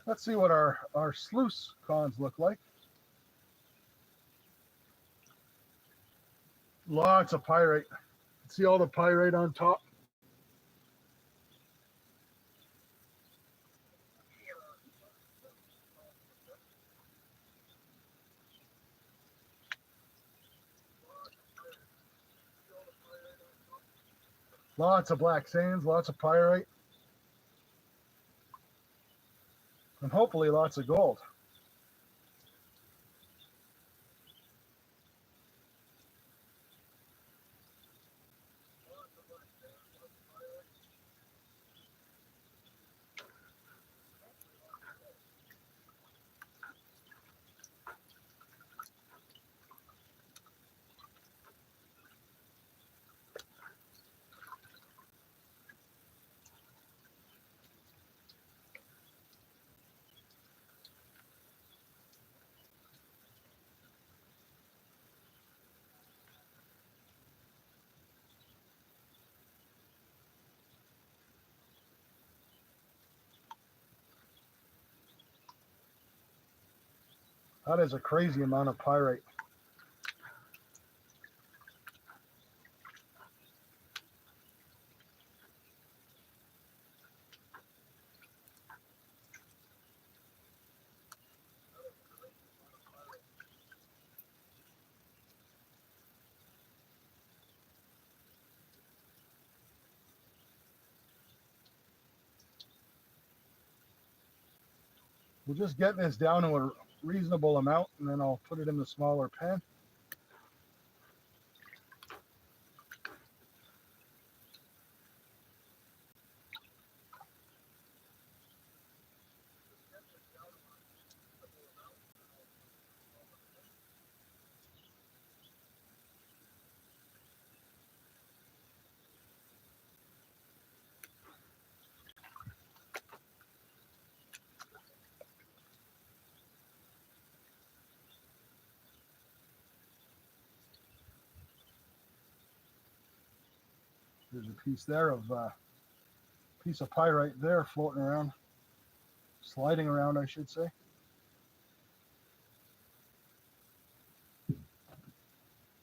Let's see what our sluice cons look like. Lots of pyrite. See all the pyrite on top? Lots of black sands, lots of pyrite, and hopefully lots of gold. That is a crazy amount of pyrite. We'll just get this down to a reasonable amount, and then I'll put it in the smaller pan. There's a piece there of piece of pyrite there floating around, sliding around, I should say.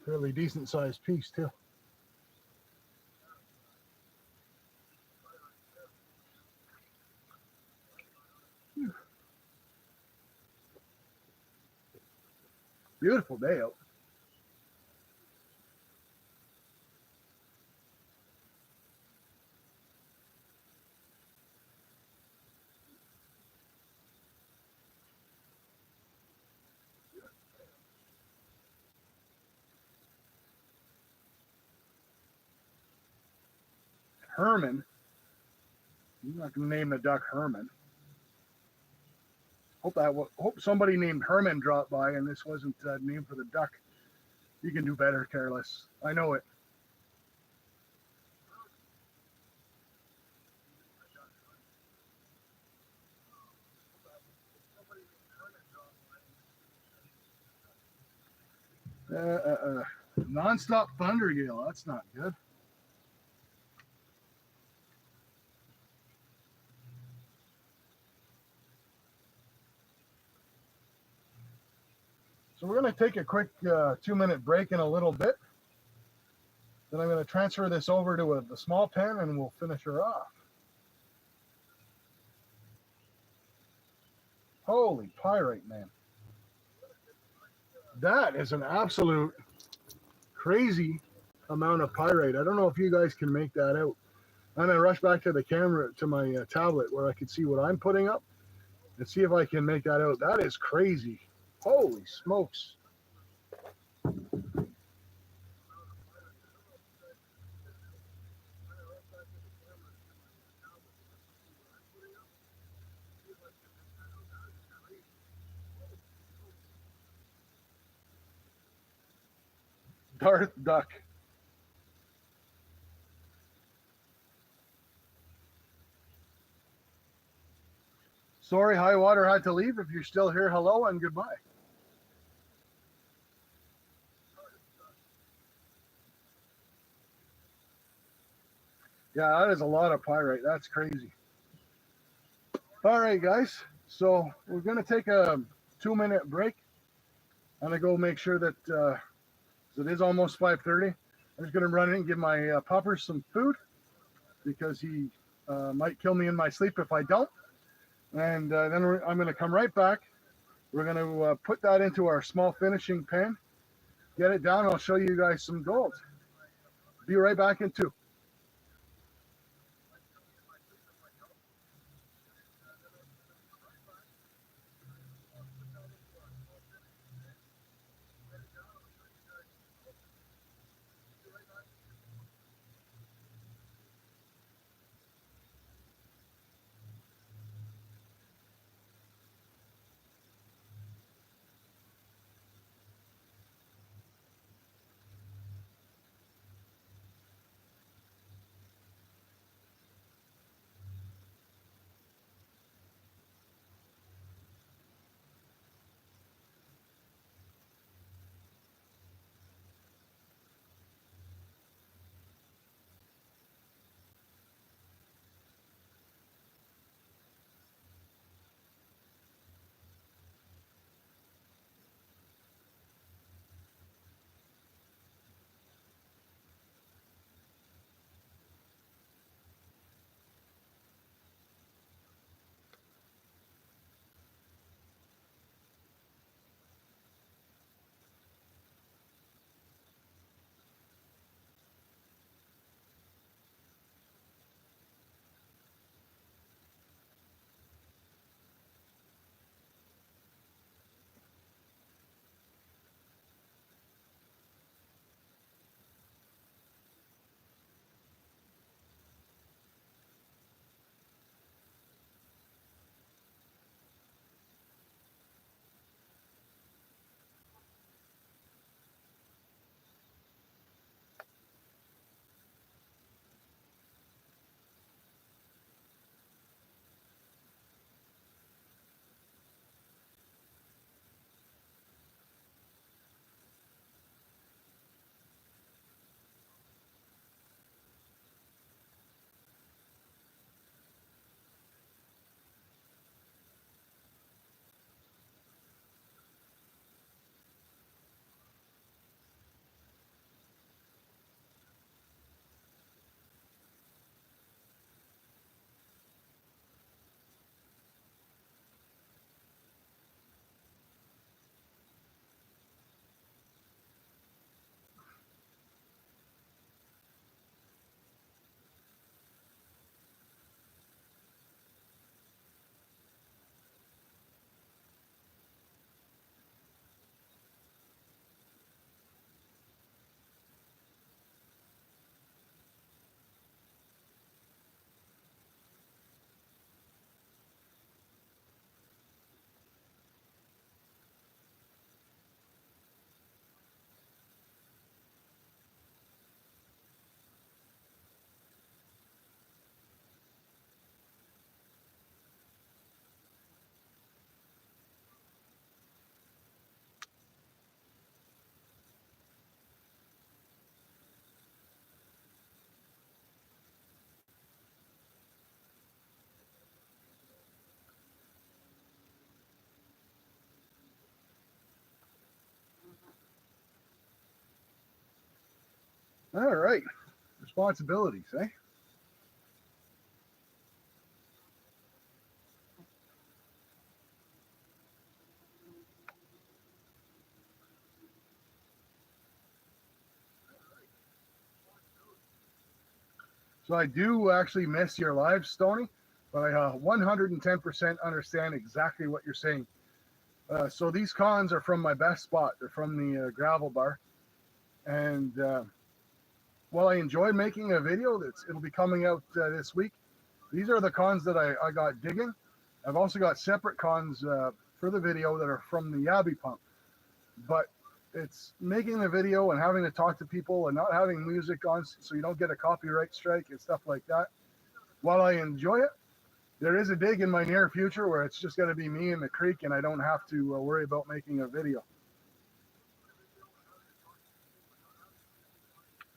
Fairly decent sized piece too. Beautiful day out. Herman. I'm not going to name the duck Herman. Hope somebody named Herman dropped by and this wasn't named for the duck. You can do better, Careless. I know it. Non-stop thunder gale. That's not good. So we're going to take a quick 2-minute break in a little bit. Then I'm going to transfer this over to the small pen and we'll finish her off. Holy pyrite, man. That is an absolute crazy amount of pyrite. I don't know if you guys can make that out. I'm going to rush back to the camera, to my tablet where I can see what I'm putting up and see if I can make that out. That is crazy. Holy smokes. Darth Duck. Sorry, High Water had to leave. If you're still here, hello and goodbye. Yeah, that is a lot of pyrite. That's crazy. All right, guys. So we're going to take a 2-minute break. I'm going to go make sure that it is almost 5:30. I'm just going to run in and give my pupper some food because he might kill me in my sleep if I don't. And then I'm going to come right back. We're going to put that into our small finishing pan, get it down. I'll show you guys some gold. Be right back in 2. All right. Responsibilities, eh? So I do actually miss your live, Stony, but I 110% understand exactly what you're saying. So these cons are from my best spot. They're from the gravel bar. And while I enjoy making a video, it'll be coming out this week. These are the cons that I got digging. I've also got separate cons for the video that are from the Yabby pump. But it's making the video and having to talk to people and not having music on so you don't get a copyright strike and stuff like that. While I enjoy it, there is a dig in my near future where it's just going to be me in the creek and I don't have to worry about making a video.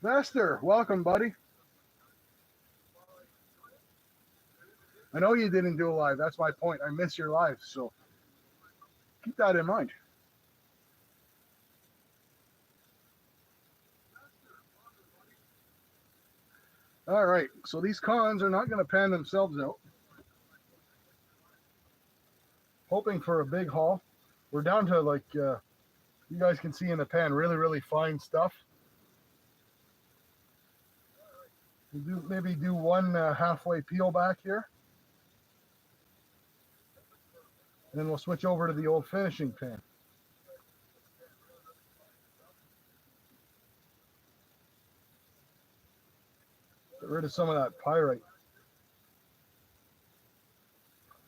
Vester, welcome, buddy. I know you didn't do a live. That's my point. I miss your lives, so keep that in mind. All right, so these cons are not going to pan themselves out. Hoping for a big haul. We're down to like you guys can see in the pan, really, really fine stuff. We'll maybe do one halfway peel back here. And then we'll switch over to the old finishing pan. Get rid of some of that pyrite.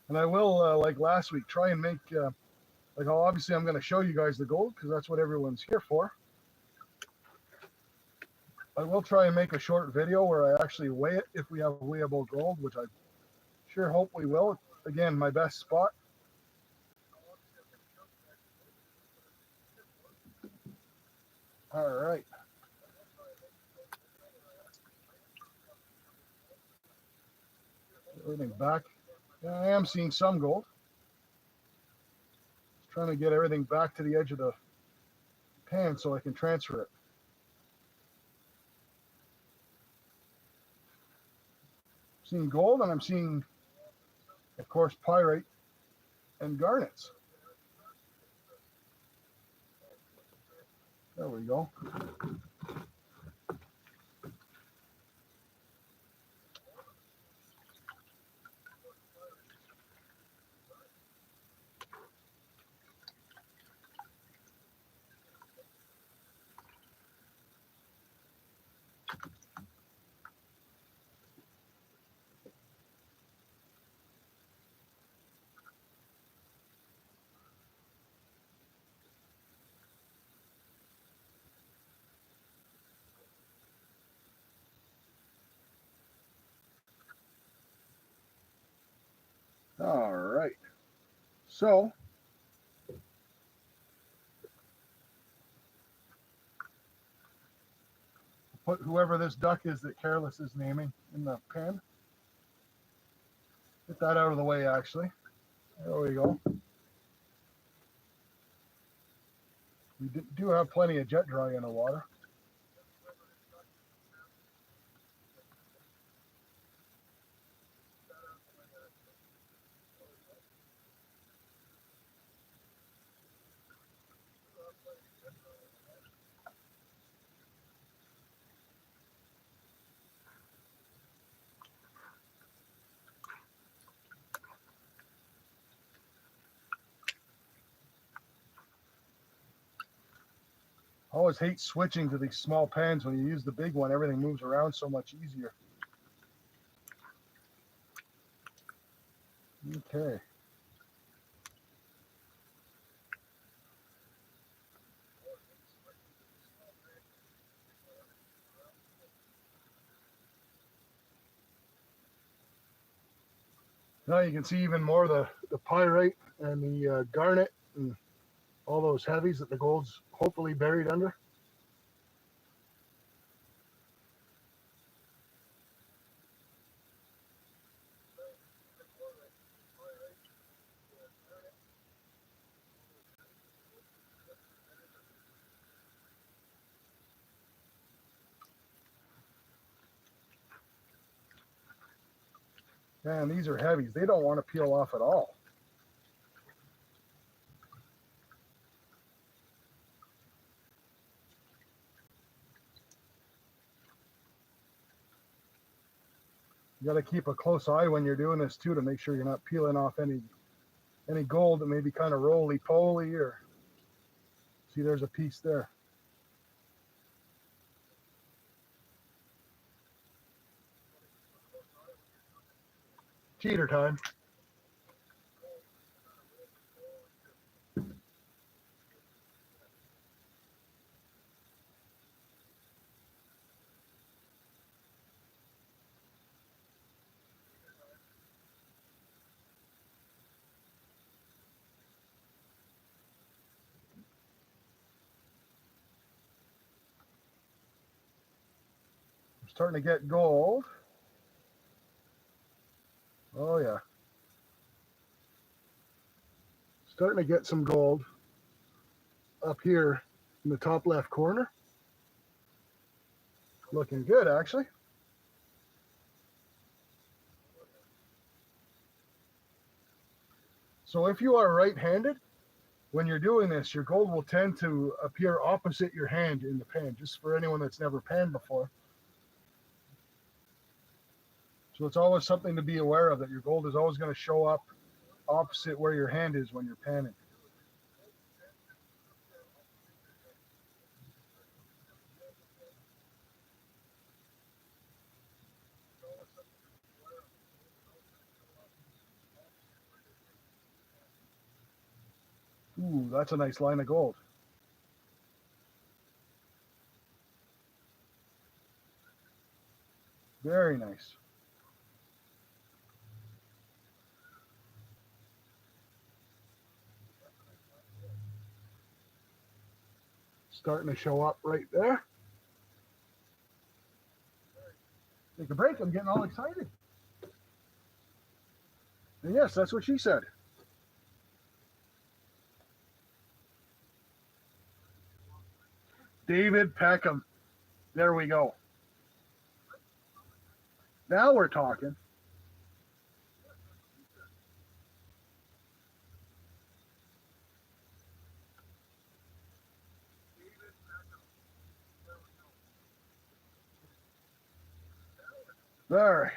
And I will, like last week, try and make, like obviously I'm going to show you guys the gold because that's what everyone's here for. I will try and make a short video where I actually weigh it if we have weighable gold, which I sure hope we will. Again, my best spot. All right. Everything back. Yeah, I am seeing some gold. Just trying to get everything back to the edge of the pan so I can transfer it. I'm seeing gold and I'm seeing, of course, pyrite and garnets. There we go. All right. So put whoever this duck is that Careless is naming in the pen. Get that out of the way, actually. There we go. We do have plenty of jet dry in the water. I always hate switching to these small pans. When you use the big one, everything moves around so much easier. Okay. Now you can see even more the pyrite and the garnet and all those heavies that the gold's hopefully buried under. Man, these are heavies. They don't want to peel off at all. You got to keep a close eye when you're doing this too, to make sure you're not peeling off any gold that may be kind of roly-poly. Or see, there's a piece there. Cheater time. I'm starting to get gold. Oh yeah. Starting to get some gold up here in the top left corner. Looking good, actually. So if you are right-handed, when you're doing this, your gold will tend to appear opposite your hand in the pan, just for anyone that's never panned before. So it's always something to be aware of, that your gold is always going to show up opposite where your hand is when you're panning. Ooh, that's a nice line of gold. Very nice. Starting to show up right there. Take a break. I'm getting all excited. And yes, that's what she said. David Peckham. There we go. Now we're talking. All right.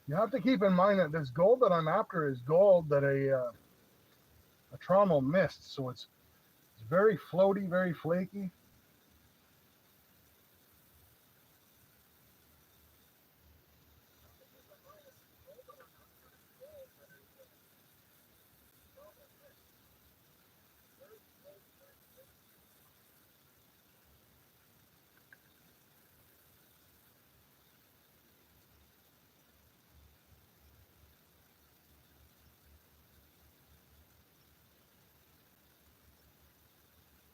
You have to keep in mind that this gold that I'm after is gold that a trommel missed. So it's very floaty, very flaky.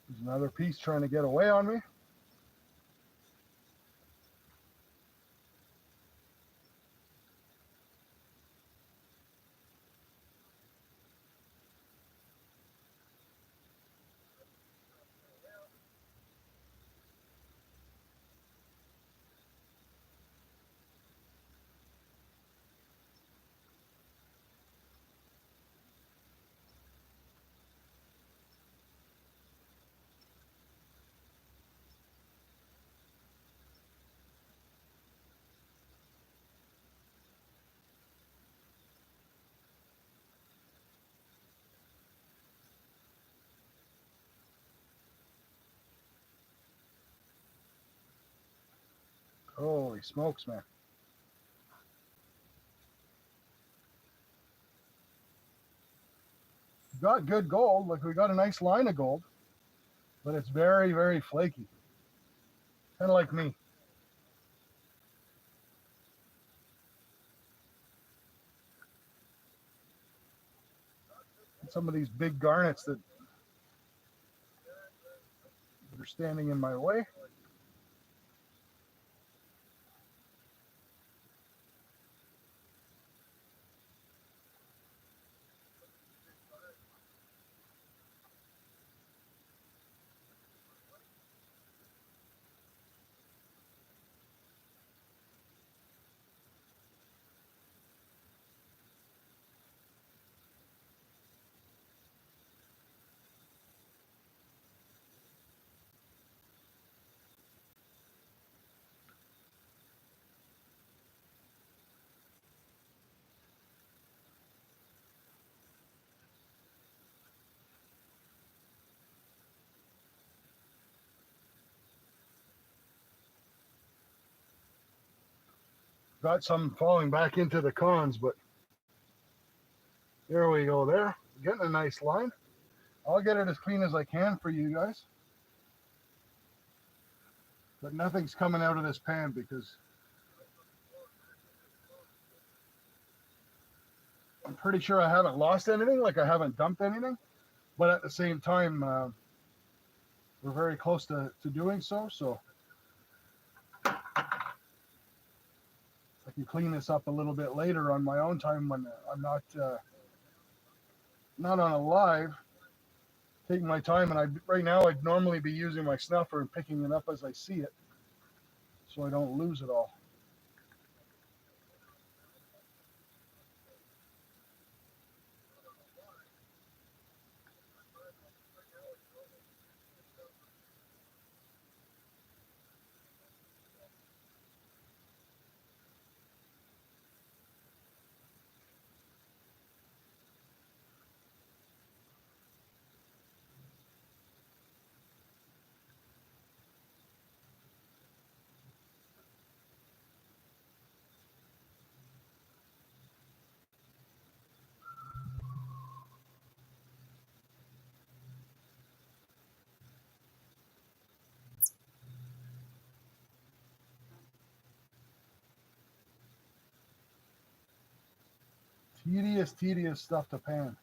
There's another piece trying to get away on me. Holy smokes, man. Got good gold. Like, we got a nice line of gold, but it's very, very flaky. Kind of like me. Some of these big garnets that are standing in my way. Got some falling back into the cons, but there we go there. Getting a nice line. I'll get it as clean as I can for you guys. But nothing's coming out of this pan because I'm pretty sure I haven't lost anything, like I haven't dumped anything. But at the same time, we're very close to doing so. So I can clean this up a little bit later on my own time when I'm not on a live. Taking my time, and right now I'd normally be using my snuffer and picking it up as I see it, so I don't lose it all. Tedious stuff to pan.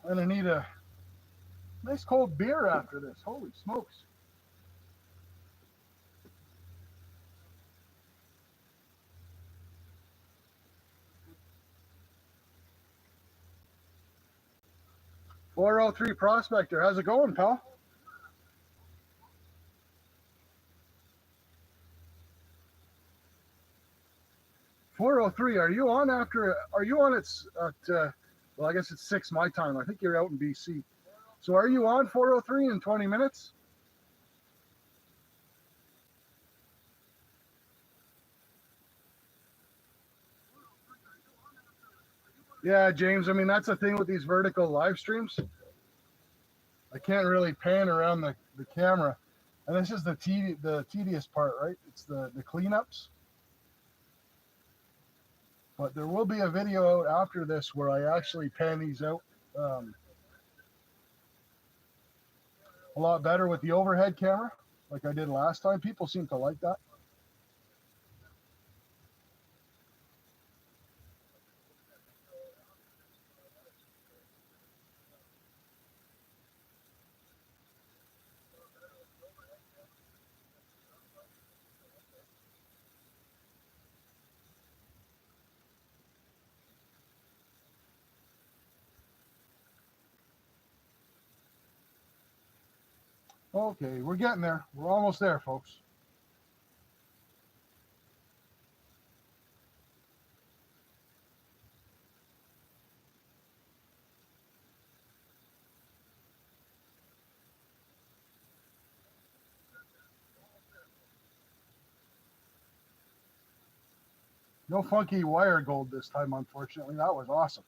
I'm gonna need a nice cold beer after this. Holy smokes! "403 Prospector, how's it going, pal?" "403, are you on after? Are you on at? Well, I guess it's 6 my time. I think you're out in BC. So are you on 403 in 20 minutes? Yeah, James. I mean, that's the thing with these vertical live streams. I can't really pan around the camera, and this is the tedious part, right? It's the cleanups. But there will be a video out after this where I actually pan these out a lot better with the overhead camera, like I did last time. People seem to like that. Okay, we're getting there. We're almost there, folks. No funky wire gold this time, unfortunately. That was awesome.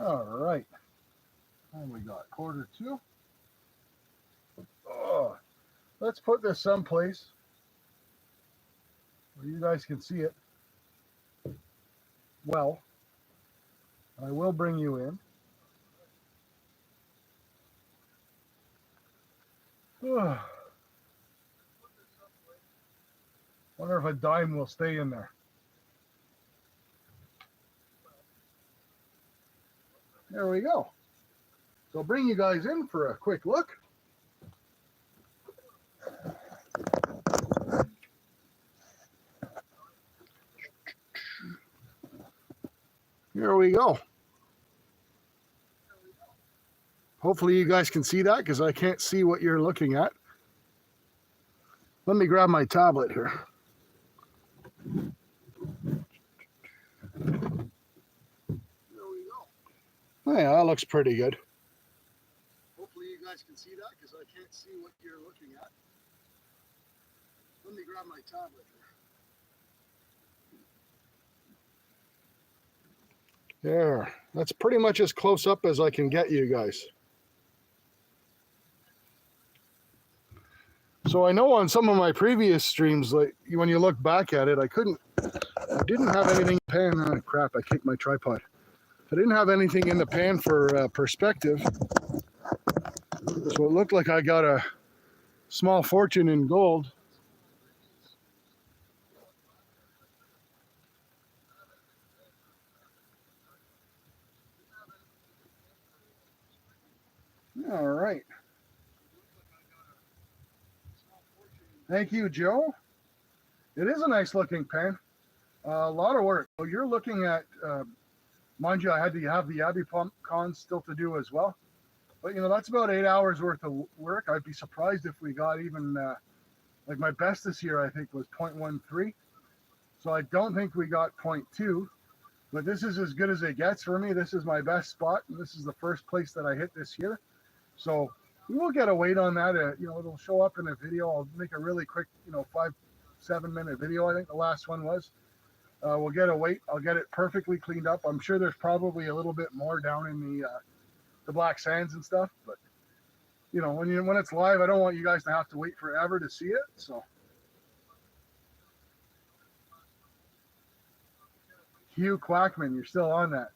All right. And we got quarter 2. Oh, let's put this someplace where you guys can see it well. I will bring you in. Wonder if a dime will stay in there. There we go. So I'll bring you guys in for a quick look. Here we go. Hopefully you guys can see that because I can't see what you're looking at. Let me grab my tablet here. Oh yeah, that looks pretty good. Hopefully you guys can see that because I can't see what you're looking at. Let me grab my tablet here. There, that's pretty much as close up as I can get you guys. So I know on some of my previous streams, like when you look back at it, I didn't have anything in the pan. Oh, crap, I kicked my tripod. I didn't have anything in the pan for perspective. So it looked like I got a small fortune in gold. All right. Thank you, Joe. It is a nice looking pen. A lot of work. So you're looking at, mind you, I had to have the Abbey pump cons still to do as well. But, you know, that's about 8 hours worth of work. I'd be surprised if we got even, like my best this year, I think was 0.13. So I don't think we got 0.2. But this is as good as it gets for me. This is my best spot. And this is the first place that I hit this year. So we will get a weight on that. You know, it'll show up in a video. I'll make a really quick, you know, 5-7 minute video. I think the last one was. We'll get a weight. I'll get it perfectly cleaned up. I'm sure there's probably a little bit more down in the black sands and stuff. But you know, when it's live, I don't want you guys to have to wait forever to see it. So Hugh Quackman, you're still on that.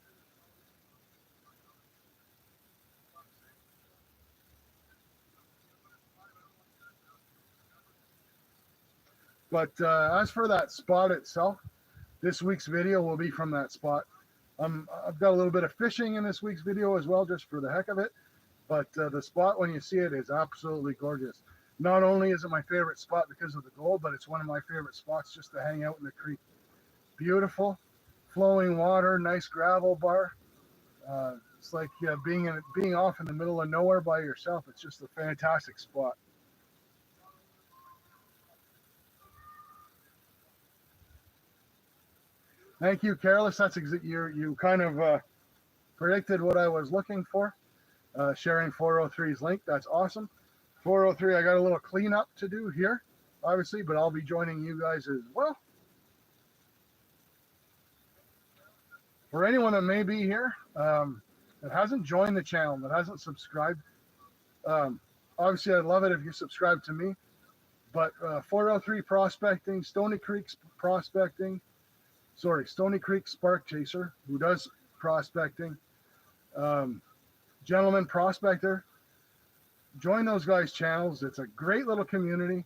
But as for that spot itself, this week's video will be from that spot. I've got a little bit of fishing in this week's video as well, just for the heck of it. But the spot, when you see it, is absolutely gorgeous. Not only is it my favorite spot because of the gold, but it's one of my favorite spots just to hang out in the creek. Beautiful, flowing water, nice gravel bar. It's like being off in the middle of nowhere by yourself. It's just a fantastic spot. Thank you, Careless. That's you kind of predicted what I was looking for. Sharing 403's link. That's awesome. 403, I got a little cleanup to do here, obviously, but I'll be joining you guys as well. For anyone that may be here that hasn't joined the channel, that hasn't subscribed, obviously I'd love it if you subscribe to me. But 403 Prospecting, Stony Creek Spark Chaser, who does prospecting, Gentleman Prospector. Join those guys' channels. It's a great little community.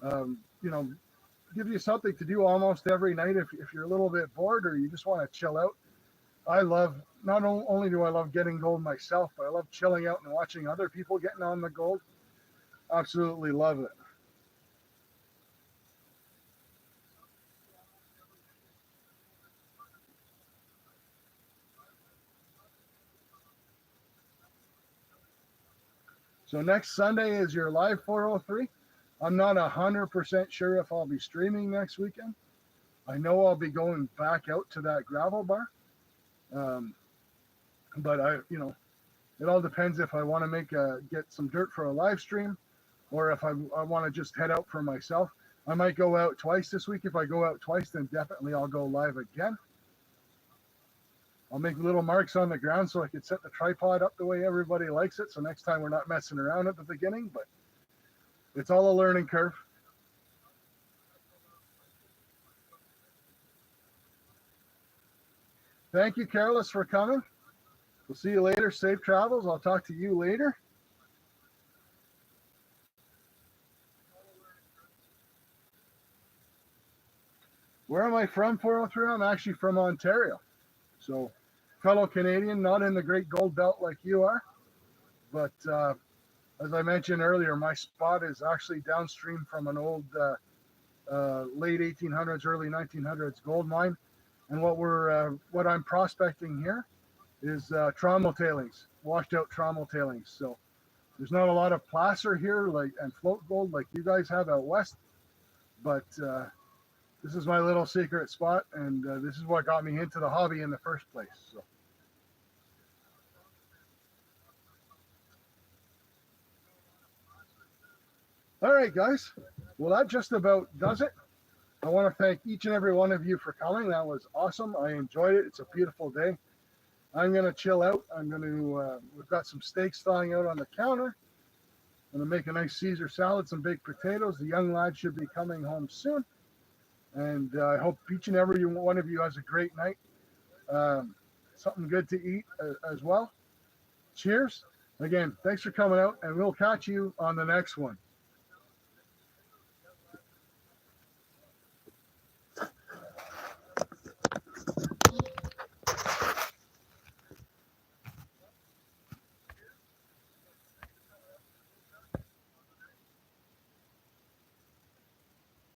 You know, give you something to do almost every night if you're a little bit bored or you just want to chill out. Not only do I love getting gold myself, but I love chilling out and watching other people getting on the gold. Absolutely love it. So next Sunday is your live 403. I'm not 100% sure if I'll be streaming next weekend. I know I'll be going back out to that gravel bar. But it all depends if I want to get some dirt for a live stream or if I want to just head out for myself. I might go out twice this week. If I go out twice, then definitely I'll go live again. I'll make little marks on the ground so I can set the tripod up the way everybody likes it. So next time we're not messing around at the beginning, but it's all a learning curve. Thank you, Careless, for coming. We'll see you later. Safe travels. I'll talk to you later. Where am I from, 403? I'm actually from Ontario. So, fellow Canadian, not in the great gold belt like you are. But as I mentioned earlier, my spot is actually downstream from an old late 1800s, early 1900s gold mine. And what I'm prospecting here is trommel tailings, washed out trommel tailings. So there's not a lot of placer here, and float gold like you guys have out west. But this is my little secret spot, and this is what got me into the hobby in the first place. So. All right, guys. Well, that just about does it. I want to thank each and every one of you for coming. That was awesome. I enjoyed it. It's a beautiful day. I'm going to chill out. We've got some steaks thawing out on the counter. I'm going to make a nice Caesar salad, some baked potatoes. The young lad should be coming home soon. And I hope each and every one of you has a great night. Something good to eat as well. Cheers. Again, thanks for coming out, and we'll catch you on the next one.